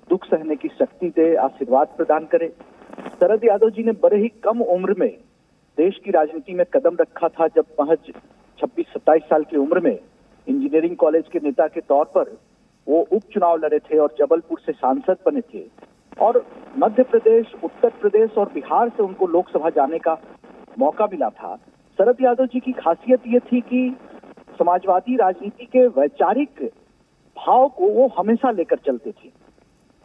दुख सहने की शक्ति दे, आशीर्वाद प्रदान करे। शरद यादव जी ने बड़े ही कम उम्र में देश की राजनीति में कदम रखा था, जब महज 26-27 साल की उम्र में इंजीनियरिंग कॉलेज के नेता के तौर पर वो उपचुनाव लड़े थे और जबलपुर से सांसद बने थे और मध्य प्रदेश, उत्तर प्रदेश और बिहार से उनको लोकसभा जाने का मौका मिला था। शरद यादव जी की खासियत ये थी कि समाजवादी राजनीति के वैचारिक भाव को वो हमेशा लेकर चलते थे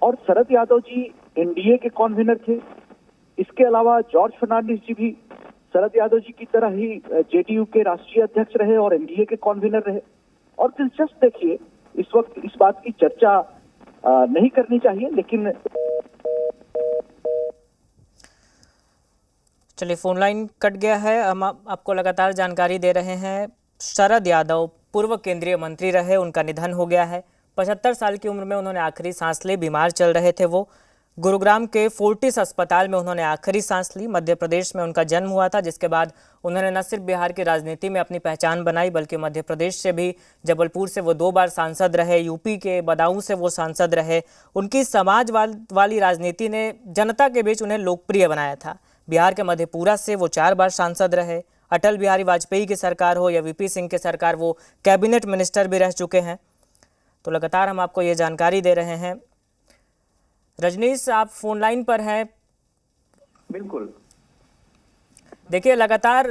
और शरद यादव जी एनडीए के कन्वीनर थे। इसके अलावा जॉर्ज फर्नांडिस जी भी शरद यादव जी की तरह ही जेडीयू के राष्ट्रीय अध्यक्ष रहे और एनडीए के कन्वीनर रहे। और दिलचस्प देखिए, इस वक्त इस बात की चर्चा नहीं करनी चाहिए, लेकिन चलिए, फोन लाइन कट गया है। हम आपको लगातार जानकारी दे रहे हैं। शरद यादव पूर्व केंद्रीय मंत्री रहे, उनका निधन हो गया है। 75 साल की उम्र में उन्होंने आखिरी सांस ली। बीमार चल रहे थे वो। गुरुग्राम के फोर्टिस अस्पताल में उन्होंने आखिरी सांस ली। मध्य प्रदेश में उनका जन्म हुआ था, जिसके बाद उन्होंने न सिर्फ बिहार की राजनीति में अपनी पहचान बनाई, बल्कि मध्य प्रदेश से भी, जबलपुर से वो 2 बार सांसद रहे, यूपी के बदायूं से वो सांसद रहे। उनकी समाजवाद वाली राजनीति ने जनता के बीच उन्हें लोकप्रिय बनाया था। बिहार के मधेपुरा से वो 4 बार सांसद रहे। अटल बिहारी वाजपेयी की सरकार हो या वीपी सिंह की सरकार, वो कैबिनेट मिनिस्टर भी रह चुके हैं। तो लगातार हम आपको ये जानकारी दे रहे हैं। रजनीश, आप फोन लाइन पर हैं। बिल्कुल। देखिए, लगातार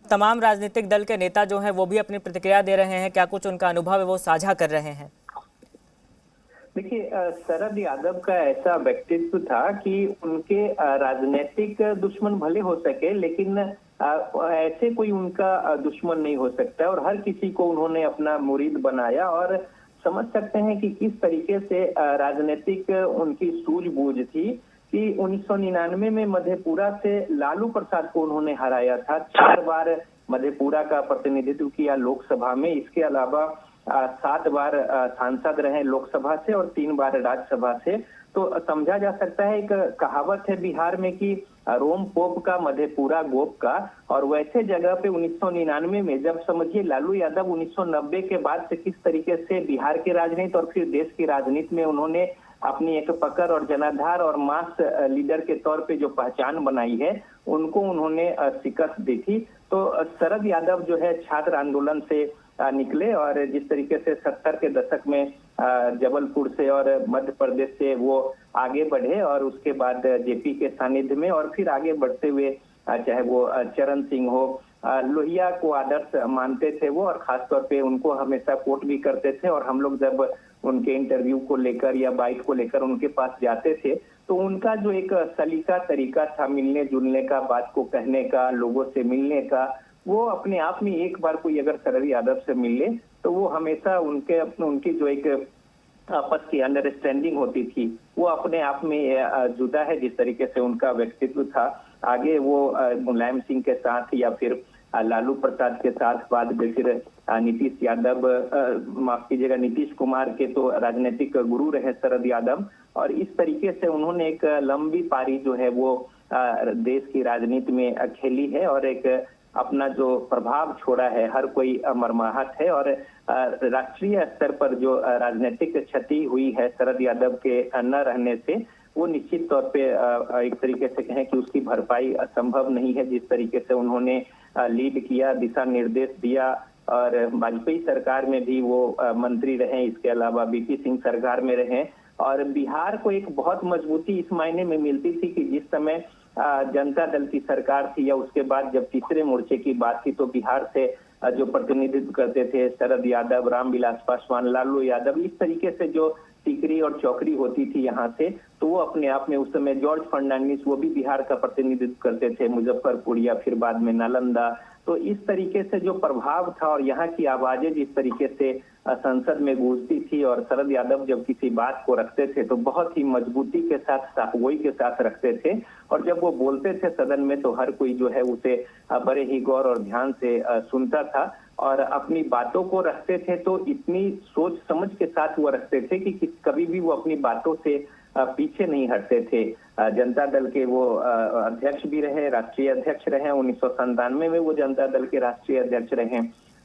तमाम राजनीतिक दल के नेता जो हैं वो भी अपनी प्रतिक्रिया दे रहे हैं, क्या कुछ उनका अनुभव है वो साझा कर रहे हैं? देखिए, शरद यादव का ऐसा व्यक्तित्व था कि उनके राजनीतिक दुश्मन भले हो सके, लेकिन ऐसे कोई उनका दुश्मन नहीं हो सकता, और हर किसी को उन्होंने अपना मुरीद बनाया। और समझ सकते हैं कि किस तरीके से राजनीतिक उनकी सूझबूझ थी कि 1999 में मधेपुरा से लालू प्रसाद को उन्होंने हराया था। 4 बार मधेपुरा का प्रतिनिधित्व किया लोकसभा में। इसके अलावा 7 बार सांसद रहे लोकसभा से और 3 बार राज्यसभा से। तो समझा जा सकता है, एक कहावत है बिहार में कि रोम पोप का मधेपुरा गोप का। और वैसे जगह पे 1999 में जब समझिए लालू यादव 1990 के बाद से किस तरीके से बिहार की राजनीति और फिर देश की राजनीति में उन्होंने अपनी एक पकड़ और जनाधार और मास लीडर के तौर पे जो पहचान बनाई है, उनको उन्होंने शिकस्त दी थी। तो शरद यादव जो है छात्र आंदोलन से निकले, और जिस तरीके से 70 के दशक में जबलपुर से और मध्य प्रदेश से वो आगे बढ़े, और उसके बाद जेपी के सानिध्य में और फिर आगे बढ़ते हुए चाहे वो चरण सिंह हो, लोहिया को आदर्श मानते थे वो, और खासतौर पे उनको हमेशा कोट भी करते थे। और हम लोग जब उनके इंटरव्यू को लेकर या बाइट को लेकर उनके पास जाते थे, तो उनका जो एक सलीका तरीका था मिलने जुलने का, बात को कहने का, लोगों से मिलने का, वो अपने आप में एक बार कोई अगर शरद यादव से मिल ले तो वो हमेशा उनकी जो एक आपस की अंडरस्टैंडिंग होती थी, वो अपने आप में जुदा है। जिस तरीके से उनका व्यक्तित्व था, आगे वो मुलायम सिंह के साथ या फिर लालू प्रसाद के साथ, बाद में फिर नीतीश यादव, माफ कीजिएगा, नीतीश कुमार के तो राजनीतिक गुरु रहे शरद यादव। और इस तरीके से उन्होंने एक लंबी पारी जो है वो देश की राजनीति में खेली है, और एक अपना जो प्रभाव छोड़ा है, हर कोई मर्माहत है। और राष्ट्रीय स्तर पर जो राजनीतिक क्षति हुई है शरद यादव के न रहने से, वो निश्चित तौर पे एक तरीके से कहें कि उसकी भरपाई असंभव नहीं है। जिस तरीके से उन्होंने लीड किया, दिशा निर्देश दिया, और वाजपेयी सरकार में भी वो मंत्री रहे, इसके अलावा बीपी सिंह सरकार में रहे। और बिहार को एक बहुत मजबूती इस मायने में मिलती थी कि जिस समय जनता दल की सरकार थी, या उसके बाद जब तीसरे मोर्चे की बात थी, तो बिहार से जो प्रतिनिधित्व करते थे शरद यादव, रामविलास पासवान, लालू यादव, इस तरीके से जो टिकरी और चौकड़ी होती थी यहाँ से, तो वो अपने आप में उस समय जॉर्ज फर्नांडिस, वो भी बिहार का प्रतिनिधित्व करते थे, मुजफ्फरपुर या फिर बाद में नालंदा। तो इस तरीके से जो प्रभाव था और यहाँ की आवाजें जिस तरीके से संसद में गूंजती थी, और शरद यादव जब किसी बात को रखते थे तो बहुत ही मजबूती के साथ, साफगोई के साथ रखते थे। और जब वो बोलते थे सदन में तो हर कोई जो है उसे बड़े ही गौर और ध्यान से सुनता था, और अपनी बातों को रखते थे तो इतनी सोच समझ के साथ वो रखते थे कि कभी भी वो अपनी बातों से पीछे नहीं हटते थे। जनता दल के वो अध्यक्ष भी रहे, राष्ट्रीय अध्यक्ष रहे, 1997 में वो जनता दल के राष्ट्रीय अध्यक्ष रहे।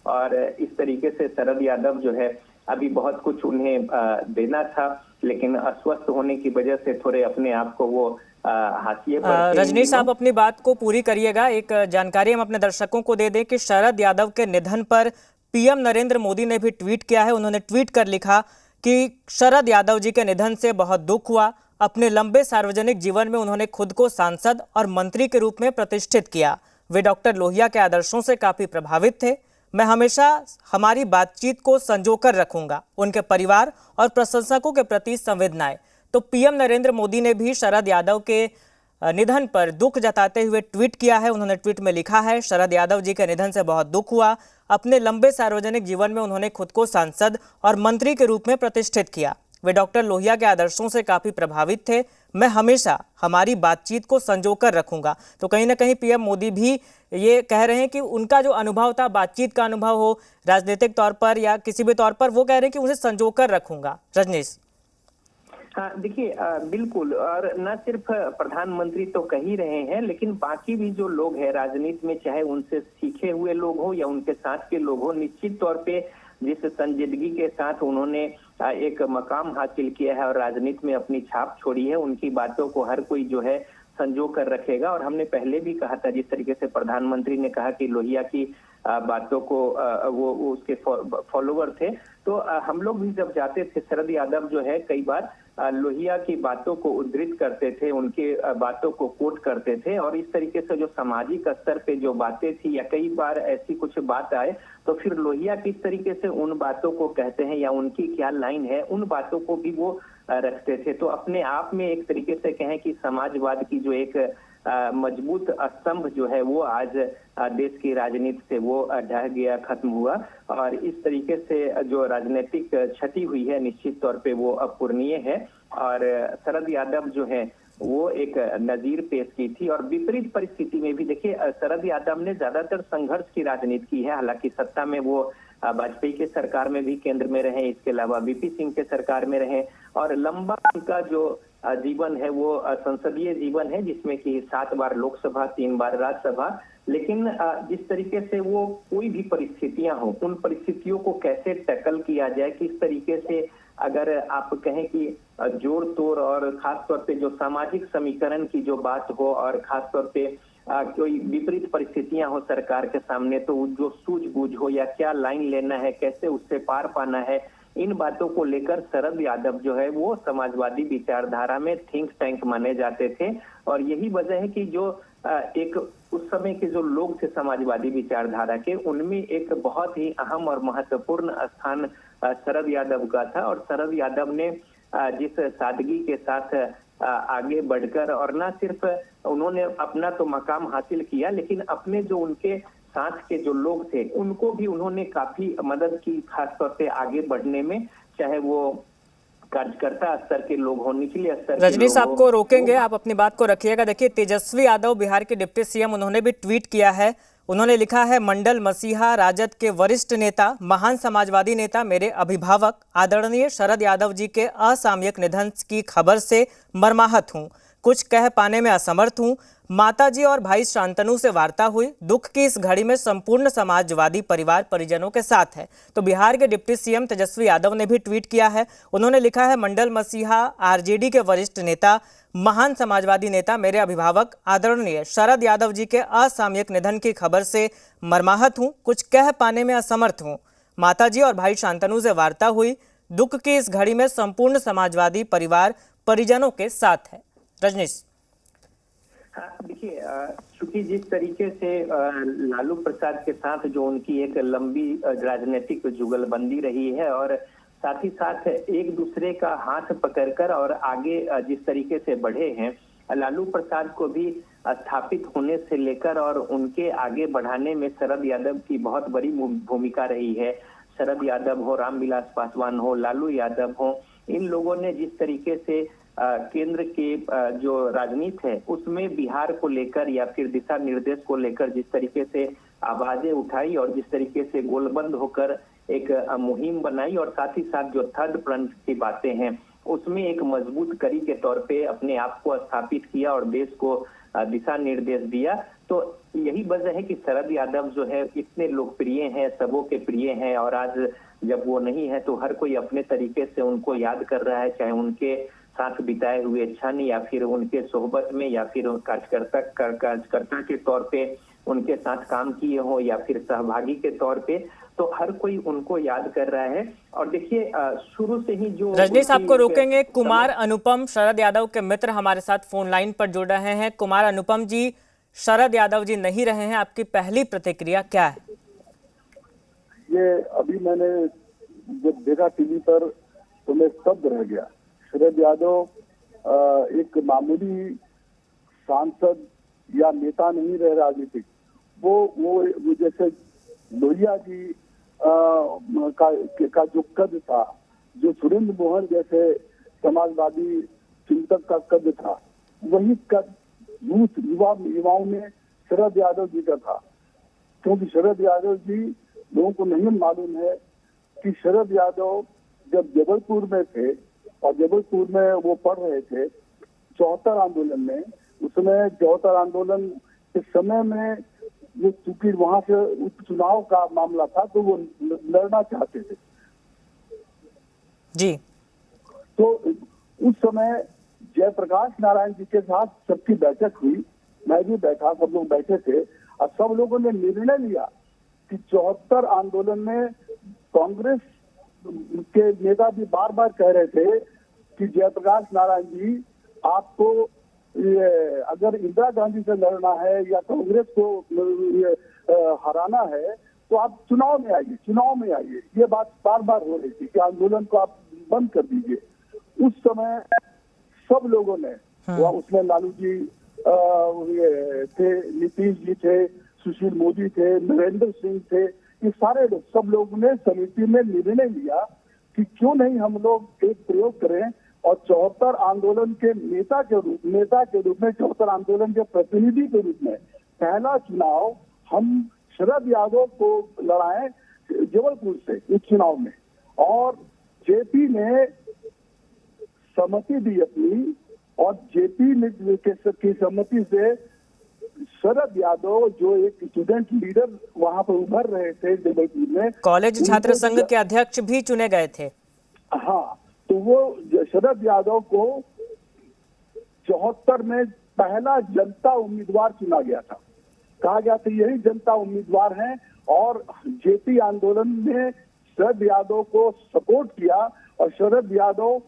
और इस तरीके से शरद यादव जो है, अभी बहुत कुछ उन्हें देना था, लेकिन अस्वस्थ होने की वजह से थोड़े अपने आप को वो हाशिए पर। रजनीश साहब, अपनी बात को पूरी करिएगा। एक जानकारी हम अपने दर्शकों को दे दें कि शरद यादव के निधन पर पीएम नरेंद्र मोदी ने भी ट्वीट किया है। उन्होंने ट्वीट कर लिखा कि शरद यादव जी के निधन से बहुत दुख हुआ। अपने लंबे सार्वजनिक जीवन में उन्होंने खुद को सांसद और मंत्री के रूप में प्रतिष्ठित किया। वे डॉक्टर लोहिया के आदर्शों से काफी प्रभावित थे। मैं हमेशा हमारी बातचीत को संजोकर रखूंगा। उनके परिवार और प्रशंसकों के प्रति संवेदनाएं। तो पीएम नरेंद्र मोदी ने भी शरद यादव के निधन पर दुख जताते हुए ट्वीट किया है। उन्होंने ट्वीट में लिखा है, शरद यादव जी के निधन से बहुत दुख हुआ। अपने लंबे सार्वजनिक जीवन में उन्होंने खुद को सांसद और मंत्री के रूप में प्रतिष्ठित किया। वे डॉक्टर लोहिया के आदर्शों से काफी प्रभावित थे। मैं हमेशा हमारी बातचीत को संजोकर रखूंगा। तो कहीं ना कहीं पीएम मोदी भी ये कह रहे हैं कि उनका जो अनुभव था, बातचीत का अनुभव हो, राजनीतिक तौर पर या किसी भी तौर पर, वो कह रहे हैं कि उसे संजोकर रखूंगा। रजनीश। हाँ, देखिए, बिल्कुल। और न सिर्फ प्रधानमंत्री तो कह ही रहे हैं, लेकिन बाकी भी जो लोग हैं राजनीति में, चाहे उनसे सीखे हुए लोग हो या उनके साथ के लोग हो, निश्चित तौर पे जिस संजीदगी के साथ उन्होंने एक मकाम हासिल किया है और राजनीति में अपनी छाप छोड़ी है, उनकी बातों को हर कोई जो है संजो कर रखेगा। और हमने पहले भी कहा था, जिस तरीके से प्रधानमंत्री ने कहा कि लोहिया की बातों को वो उसके फॉलोवर थे, तो हम लोग भी जब जाते थे, शरद यादव जो है कई बार लोहिया की बातों को उद्धृत करते थे, उनके बातों को कोट करते थे, और इस तरीके से जो सामाजिक स्तर पे जो बातें थी या कई बार ऐसी कुछ बात आए तो फिर लोहिया किस तरीके से उन बातों को कहते हैं या उनकी क्या लाइन है, उन बातों को भी वो रखते थे। तो अपने आप में एक तरीके से कहें कि समाजवाद की जो एक मजबूत स्तंभ जो है वो आज देश की राजनीति से वो ढह गया, खत्म हुआ, और इस तरीके से जो राजनीतिक क्षति हुई है निश्चित तौर पे वो अपूरणीय है। और शरद यादव जो है वो एक नजीर पेश की थी, और विपरीत परिस्थिति में भी देखिए शरद यादव ने ज्यादातर संघर्ष की राजनीति की है। हालांकि सत्ता में वो वाजपेयी के सरकार में भी केंद्र में रहे, इसके अलावा वीपी सिंह के सरकार में रहे, और लंबा उनका जो जीवन है वो संसदीय जीवन है, जिसमें कि 7 बार लोकसभा, 3 बार राज्यसभा। लेकिन जिस तरीके से वो कोई भी परिस्थितियां हो, उन परिस्थितियों को कैसे टैकल किया जाए, किस तरीके से अगर आप कहें कि जोड़ तोड़, और खास तौर पे जो सामाजिक समीकरण की जो बात हो, और खास तौर पे कोई विपरीत परिस्थितियां हो सरकार के सामने, तो जो सूझबूझ हो या क्या लाइन लेना है, कैसे उससे पार पाना है, इन बातों को लेकर शरद यादव जो है वो समाजवादी विचारधारा में थिंक टैंक माने जाते थे। और यही वजह है कि जो एक उस समय के जो लोग थे समाजवादी विचारधारा के, उनमें एक बहुत ही अहम और महत्वपूर्ण स्थान शरद यादव का था। और शरद यादव ने जिस सादगी के साथ आगे बढ़कर, और ना सिर्फ उन्होंने अपना तो मकाम हासिल किया, लेकिन अपने जो उनके साथ के जो लोग थे उनको भी उन्होंने काफी मदद की, खासतौर से आगे बढ़ने में, चाहे वो कार्यकर्ता स्तर के लोग हो, निचले स्तर के लोग। रजनीश, आपको रोकेंगे, आप अपनी बात को रखिएगा। देखिए, तेजस्वी यादव बिहार के डिप्टी सीएम, उन्होंने भी ट्वीट किया है। उन्होंने लिखा है, मंडल मसीहा, राजद के वरिष्ठ नेता, महान समाजवादी नेता, मेरे अभिभावक आदरणीय शरद यादव जी के असामयिक निधन की खबर से मर्माहत हूँ, कुछ कह पाने में असमर्थ हूँ। माताजी और भाई शांतनु से वार्ता हुई, दुख की इस घड़ी में संपूर्ण समाजवादी परिवार परिजनों के साथ है। तो बिहार के डिप्टी सीएम तेजस्वी यादव ने भी ट्वीट किया है। उन्होंने लिखा है, मंडल मसीहा, आरजेडी के वरिष्ठ नेता, महान समाजवादी नेता, मेरे अभिभावक आदरणीय शरद यादव जी के असामयिक निधन की खबर से मर्माहत हूँ, कुछ कह पाने में असमर्थ हूँ। माताजी और भाई शांतनु से वार्ता हुई, दुख की इस घड़ी में संपूर्ण समाजवादी परिवार परिजनों के साथ है। रजनीश। देखिए, चूंकि जिस तरीके से लालू प्रसाद के साथ जो उनकी एक लंबी राजनीतिक जुगलबंदी रही है, और साथ ही साथ एक दूसरे का हाथ पकड़कर और आगे जिस तरीके से बढ़े हैं, लालू प्रसाद को भी स्थापित होने से लेकर और उनके आगे बढ़ाने में शरद यादव की बहुत बड़ी भूमिका रही है। शरद यादव हो, रामविलास पासवान हो, लालू यादव हो, इन लोगों ने जिस तरीके से केंद्र के जो राजनीति है उसमें बिहार को लेकर या फिर दिशा निर्देश को लेकर जिस तरीके से आवाजें उठाई, और जिस तरीके से गोलबंद होकर एक मुहिम बनाई, और साथ ही साथ जो थर्ड फ्रंट की बातें हैं उसमें एक मजबूत कड़ी के तौर पे अपने आप को स्थापित किया और देश को दिशा निर्देश दिया। तो यही वजह है कि शरद यादव जो है इतने लोकप्रिय हैं, सबों के प्रिय हैं, और आज जब वो नहीं है तो हर कोई अपने तरीके से उनको याद कर रहा है, चाहे उनके साथ बिताए हुए क्षण या फिर उनके सोहबत में या फिर कार्यकर्ता के तौर पे उनके साथ काम किए हो या फिर सहभागी के तौर पे, तो हर कोई उनको याद कर रहा है। और देखिए, शुरू से ही जो रजनीश, आपको रोकेंगे। कुमार अनुपम, शरद यादव के मित्र, हमारे साथ फोन लाइन पर जुड़ रहे हैं। कुमार अनुपम जी, शरद यादव जी नहीं रहे हैं, आपकी पहली प्रतिक्रिया क्या है? ये अभी मैंने जब देखा टीवी पर तो मैं स्तब्ध रह गया। शरद यादव एक मामूली सांसद या नेता नहीं रहे राजनीतिक, वो जैसे लोहिया जी का जो कद था, जो सुरेंद्र मोहन जैसे समाजवादी चिंतक का कद था, वही कद युवाओं में शरद यादव जी का था। क्योंकि शरद यादव जी, लोगों को नहीं मालूम है कि शरद यादव जब जबलपुर में थे और जबलपुर में वो पढ़ रहे थे 74 आंदोलन में, उसमें 74 आंदोलन के समय में वो चूंकि वहां से उपचुनाव का मामला था तो वो लड़ना चाहते थे जी। तो उस समय जयप्रकाश नारायण जी के साथ सबकी बैठक हुई, मैं भी बैठा, सब लोग बैठे थे, और सब लोगों ने निर्णय लिया कि 74 आंदोलन में कांग्रेस के नेता भी बार बार कह रहे थे कि जयप्रकाश नारायण जी आपको ये अगर इंदिरा गांधी से लड़ना है या कांग्रेस को ये हराना है तो आप चुनाव में आइए। ये बात बार बार हो रही थी कि आंदोलन को आप बंद कर दीजिए। उस समय सब लोगों ने उसमें लालू जी ये थे, नीतीश जी थे, सुशील मोदी थे, नरेंद्र सिंह थे, ये सारे लोग, सब लोगों ने समिति में निर्णय लिया कि क्यों नहीं हम लोग एक प्रयोग करें और 74 आंदोलन के नेता के रूप में 74 आंदोलन के प्रतिनिधि के रूप में पहला चुनाव हम शरद यादव को लड़ाएं जबलपुर से इस चुनाव में। और जेपी ने सहमति दी अपनी, और जेपी ने की सहमति से शरद यादव जो एक स्टूडेंट लीडर वहां पर उभर रहे थे जबलपुर में, कॉलेज छात्र संघ के अध्यक्ष भी चुने गए थे। हाँ, तो वो शरद यादव को 74 में पहला जनता उम्मीदवार चुना गया था। कहा गया था यही जनता उम्मीदवार हैं, और जेपी आंदोलन ने शरद यादव को सपोर्ट किया और शरद यादव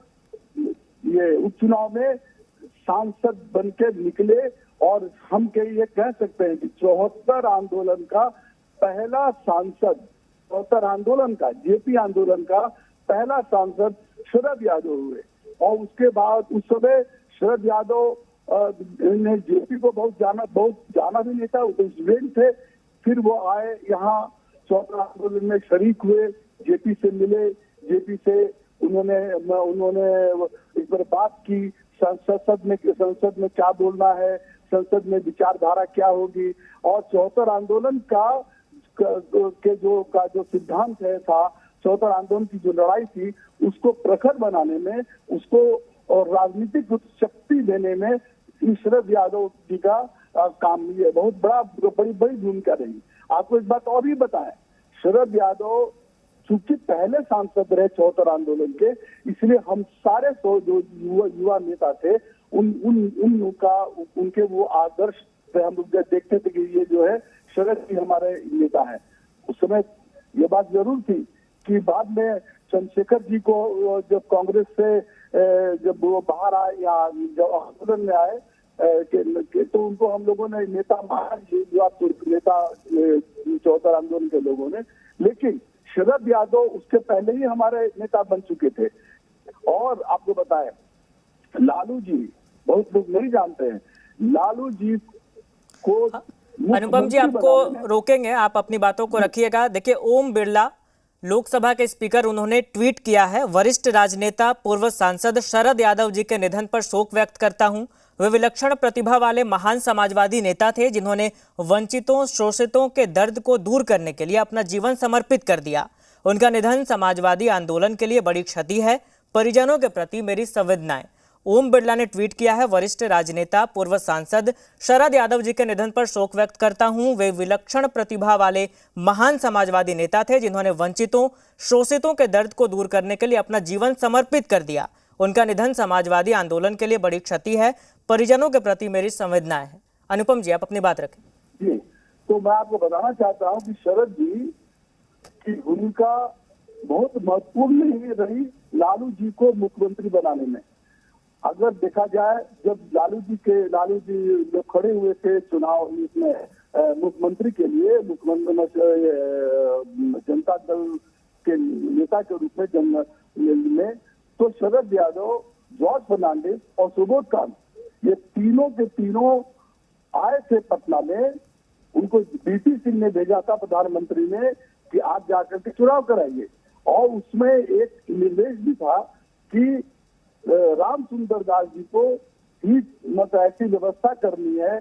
ये उपचुनाव में सांसद बन के निकले। और हम ये कह सकते हैं कि 74 आंदोलन का पहला सांसद, 74 आंदोलन का, जेपी आंदोलन का पहला सांसद शरद यादव हुए। और उसके बाद उस समय शरद यादव ने जेपी को बहुत जाना भी नहीं था, वो स्टूडेंट थे। फिर वो आए यहाँ 74 आंदोलन में शरीक हुए, जेपी से मिले, जेपी से उन्होंने एक बार बात की संसद में क्या बोलना है, संसद में विचारधारा क्या होगी। और 74 आंदोलन का जो सिद्धांत है था, 74 आंदोलन की जो लड़ाई थी उसको प्रखर बनाने में, उसको और राजनीतिक शक्ति देने में शरद यादव जी का काम ये बहुत बड़ी भूमिका रही। आपको एक बात और भी बताएं, शरद यादव चूंकि पहले सांसद रहे 74 आंदोलन के, इसलिए हम सारे जो युवा नेता थे उनके वो आदर्श पे हम लोग देखते थे कि ये जो है शरद जी हमारे नेता हैं। उस समय ये बात जरूर थी कि बाद में चंद्रशेखर जी को जब कांग्रेस से जब वो बाहर आए या जब आंदोलन में आए तो उनको हम लोगों ने नेता माना, युवा नेता 74 आंदोलन के लोगों ने। लेकिन शरद यादव उसके पहले ही हमारे नेता बन चुके थे। और आपको बताएं, लालू जी, बहुत लोग नहीं जानते हैं, लालू जी को अनुपम जी आपको रोकेंगे, आप अपनी बातों को रखिएगा। देखिए, ओम बिरला लोकसभा के स्पीकर, उन्होंने ट्वीट किया है, वरिष्ठ राजनेता पूर्व सांसद शरद यादव जी के निधन पर शोक व्यक्त करता हूं। वे विलक्षण प्रतिभा वाले महान समाजवादी नेता थे जिन्होंने वंचितों शोषितों के दर्द को दूर करने के लिए अपना जीवन समर्पित कर दिया। उनका निधन समाजवादी आंदोलन के लिए बड़ी क्षति है। परिजनों के प्रति मेरी संवेदनाएं। ओम बिरला ने ट्वीट किया है, वरिष्ठ राजनेता पूर्व सांसद शरद यादव जी के निधन पर शोक व्यक्त करता हूं। वे विलक्षण प्रतिभा वाले महान समाजवादी नेता थे जिन्होंने वंचितों शोषितों के दर्द को दूर करने के लिए अपना जीवन समर्पित कर दिया। उनका निधन समाजवादी आंदोलन के लिए बड़ी क्षति है। परिजनों के प्रति मेरी संवेदनाएं हैं। अनुपम जी, आप अपनी बात रखें। जी, तो मैं आपको बताना चाहता हूं कि शरद जी की भूमिका बहुत महत्वपूर्ण नहीं रही लालू जी को मुख्यमंत्री बनाने में। अगर देखा जाए, जब लालू जी लोग खड़े हुए थे चुनाव में मुख्यमंत्री के लिए, मुख्यमंत्री जनता दल के नेता के रूप में तो शरद यादव, जॉर्ज फर्नांडिस और सुबोध कांत, ये तीनों के तीनों आए थे पटना में। उनको बीपी सिंह ने भेजा था, प्रधानमंत्री ने, कि आप जाकर के चुनाव कराइए। और उसमें एक निर्देश भी था कि रामचंद्र दास जी को ही मतलब ऐसी व्यवस्था करनी है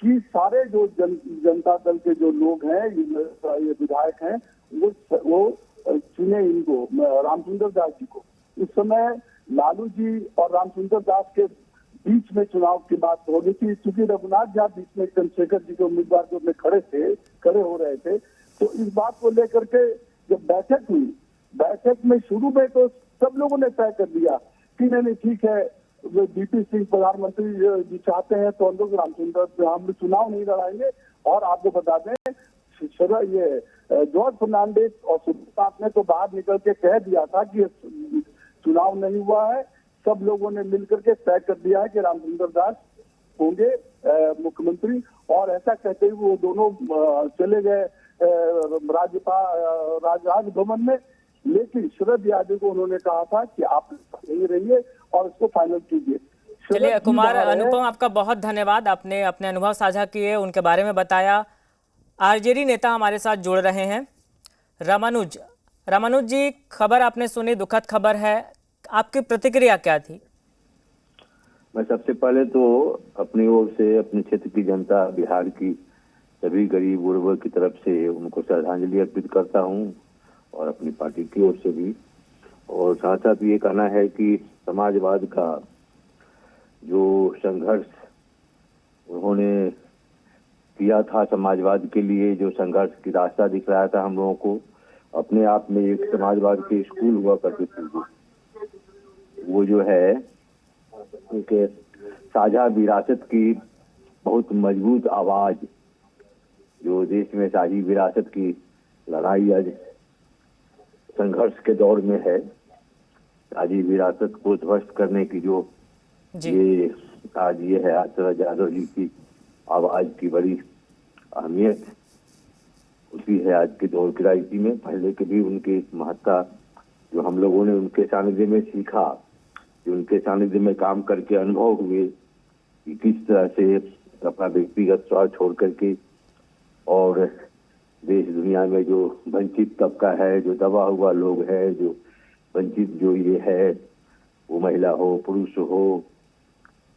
कि सारे जो जनता दल के जो लोग हैं, ये विधायक हैं, वो चुने इनको, रामचंद्र दास जी को। उस समय लालू जी और रामचंद्र दास के बीच में चुनाव की बात हो गई थी, क्योंकि रघुनाथ झा बीच में चंद्रशेखर जी के उम्मीदवार के रूप में खड़े हो रहे थे। तो इस बात को लेकर के जब बैठक हुई, बैठक में शुरू में तो सब लोगों ने तय कर दिया कि नहीं ठीक है, बीपी सिंह प्रधानमंत्री जी चाहते हैं तो हम लोग हम चुनाव नहीं लड़ाएंगे। और आपको बता दें, जॉर्ज फर्नांडिस और सुबोध कांत ने तो बाहर निकल के कह दिया था कि चुनाव नहीं हुआ है, सब लोगों ने मिलकर के तय कर दिया है कि रामचंद्र दास होंगे मुख्यमंत्री। और ऐसा कहते हुए वो दोनों चले गए राजभवन में, लेकिन शरद यादव को उन्होंने कहा था कि आप यहीं रहिए और इसको फाइनल कीजिए। चलिए कुमार अनुपम, आपका बहुत धन्यवाद, आपने अपने अनुभव साझा किए, उनके बारे में बताया। आरजेडी नेता हमारे साथ जुड़ रहे हैं, रामानुज जी, खबर आपने सुनी, दुखद खबर है, आपकी प्रतिक्रिया क्या थी? मैं सबसे पहले तो अपनी ओर से अपने क्षेत्र की जनता, बिहार की सभी गरीब गुरबा की तरफ से उनको श्रद्धांजलि अर्पित करता हूं और अपनी पार्टी की ओर से भी। और साथ साथ ये कहना है कि समाजवाद का जो संघर्ष उन्होंने किया था, समाजवाद के लिए जो संघर्ष की रास्ता दिख रहा था हम लोगों को, अपने आप में एक समाजवाद के स्कूल हुआ करते थे, वो जो है उनके साझा विरासत की बहुत मजबूत आवाज, जो देश में साझी विरासत की लड़ाई आज संघर्ष के दौर में है, साझी विरासत को ध्वस्त करने की जो ये आज ये है, शरद यादव जी की आवाज की बड़ी अहमियत उसी है आज के दौर की राजनीति में। पहले के भी उनकी महत्ता जो हम लोगों ने उनके सानिध्य में सीखा, जो उनके सानिध्य में काम करके अनुभव हुए कि किस तरह से अपना व्यक्तिगत स्वार्थ छोड़ करके और देश दुनिया में जो वंचित तबका है, जो दबा हुआ लोग है, जो वंचित जो ये है, वो महिला हो, पुरुष हो,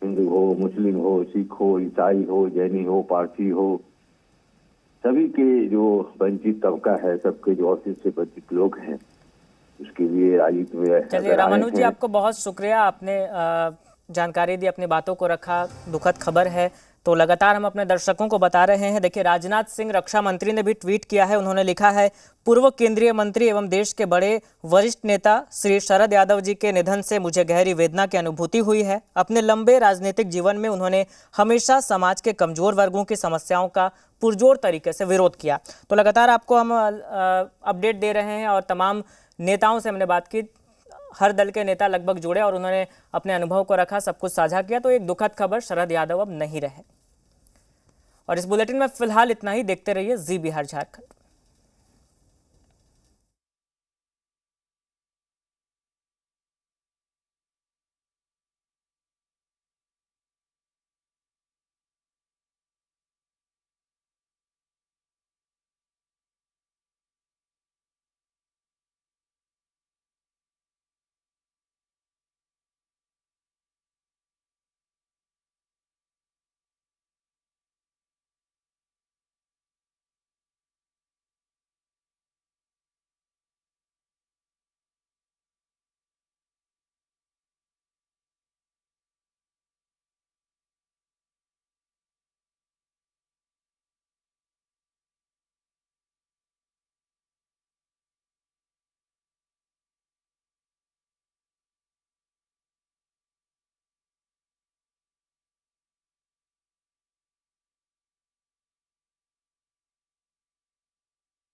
हिंदू हो, मुस्लिम हो, सिख हो, ईसाई हो, जैनी हो, पारसी हो, सभी के जो वंचित तबका है, सबके जो औसत से वंचित लोग हैं, उसके लिए राजनीति में। चलिए रामानुज जी, आपको बहुत शुक्रिया, आपने जानकारी दी, अपनी बातों को रखा। दुखद खबर है तो लगातार हम अपने दर्शकों को बता रहे हैं। देखिए, राजनाथ सिंह रक्षा मंत्री ने भी ट्वीट किया है, उन्होंने लिखा है, पूर्व केंद्रीय मंत्री एवं देश के बड़े वरिष्ठ नेता श्री शरद यादव जी के निधन से मुझे गहरी वेदना की अनुभूति हुई है। अपने लंबे राजनीतिक जीवन में उन्होंने हमेशा समाज के कमजोर वर्गों की समस्याओं का पुरजोर तरीके से विरोध किया। तो लगातार आपको हम अपडेट दे रहे हैं और तमाम नेताओं से हमने बात की, हर दल के नेता लगभग जुड़े और उन्होंने अपने अनुभव को रखा, सब कुछ साझा किया। तो एक दुखद खबर, शरद यादव अब नहीं रहे। और इस बुलेटिन में फिलहाल इतना ही। देखते रहिए जी बिहार झारखंड।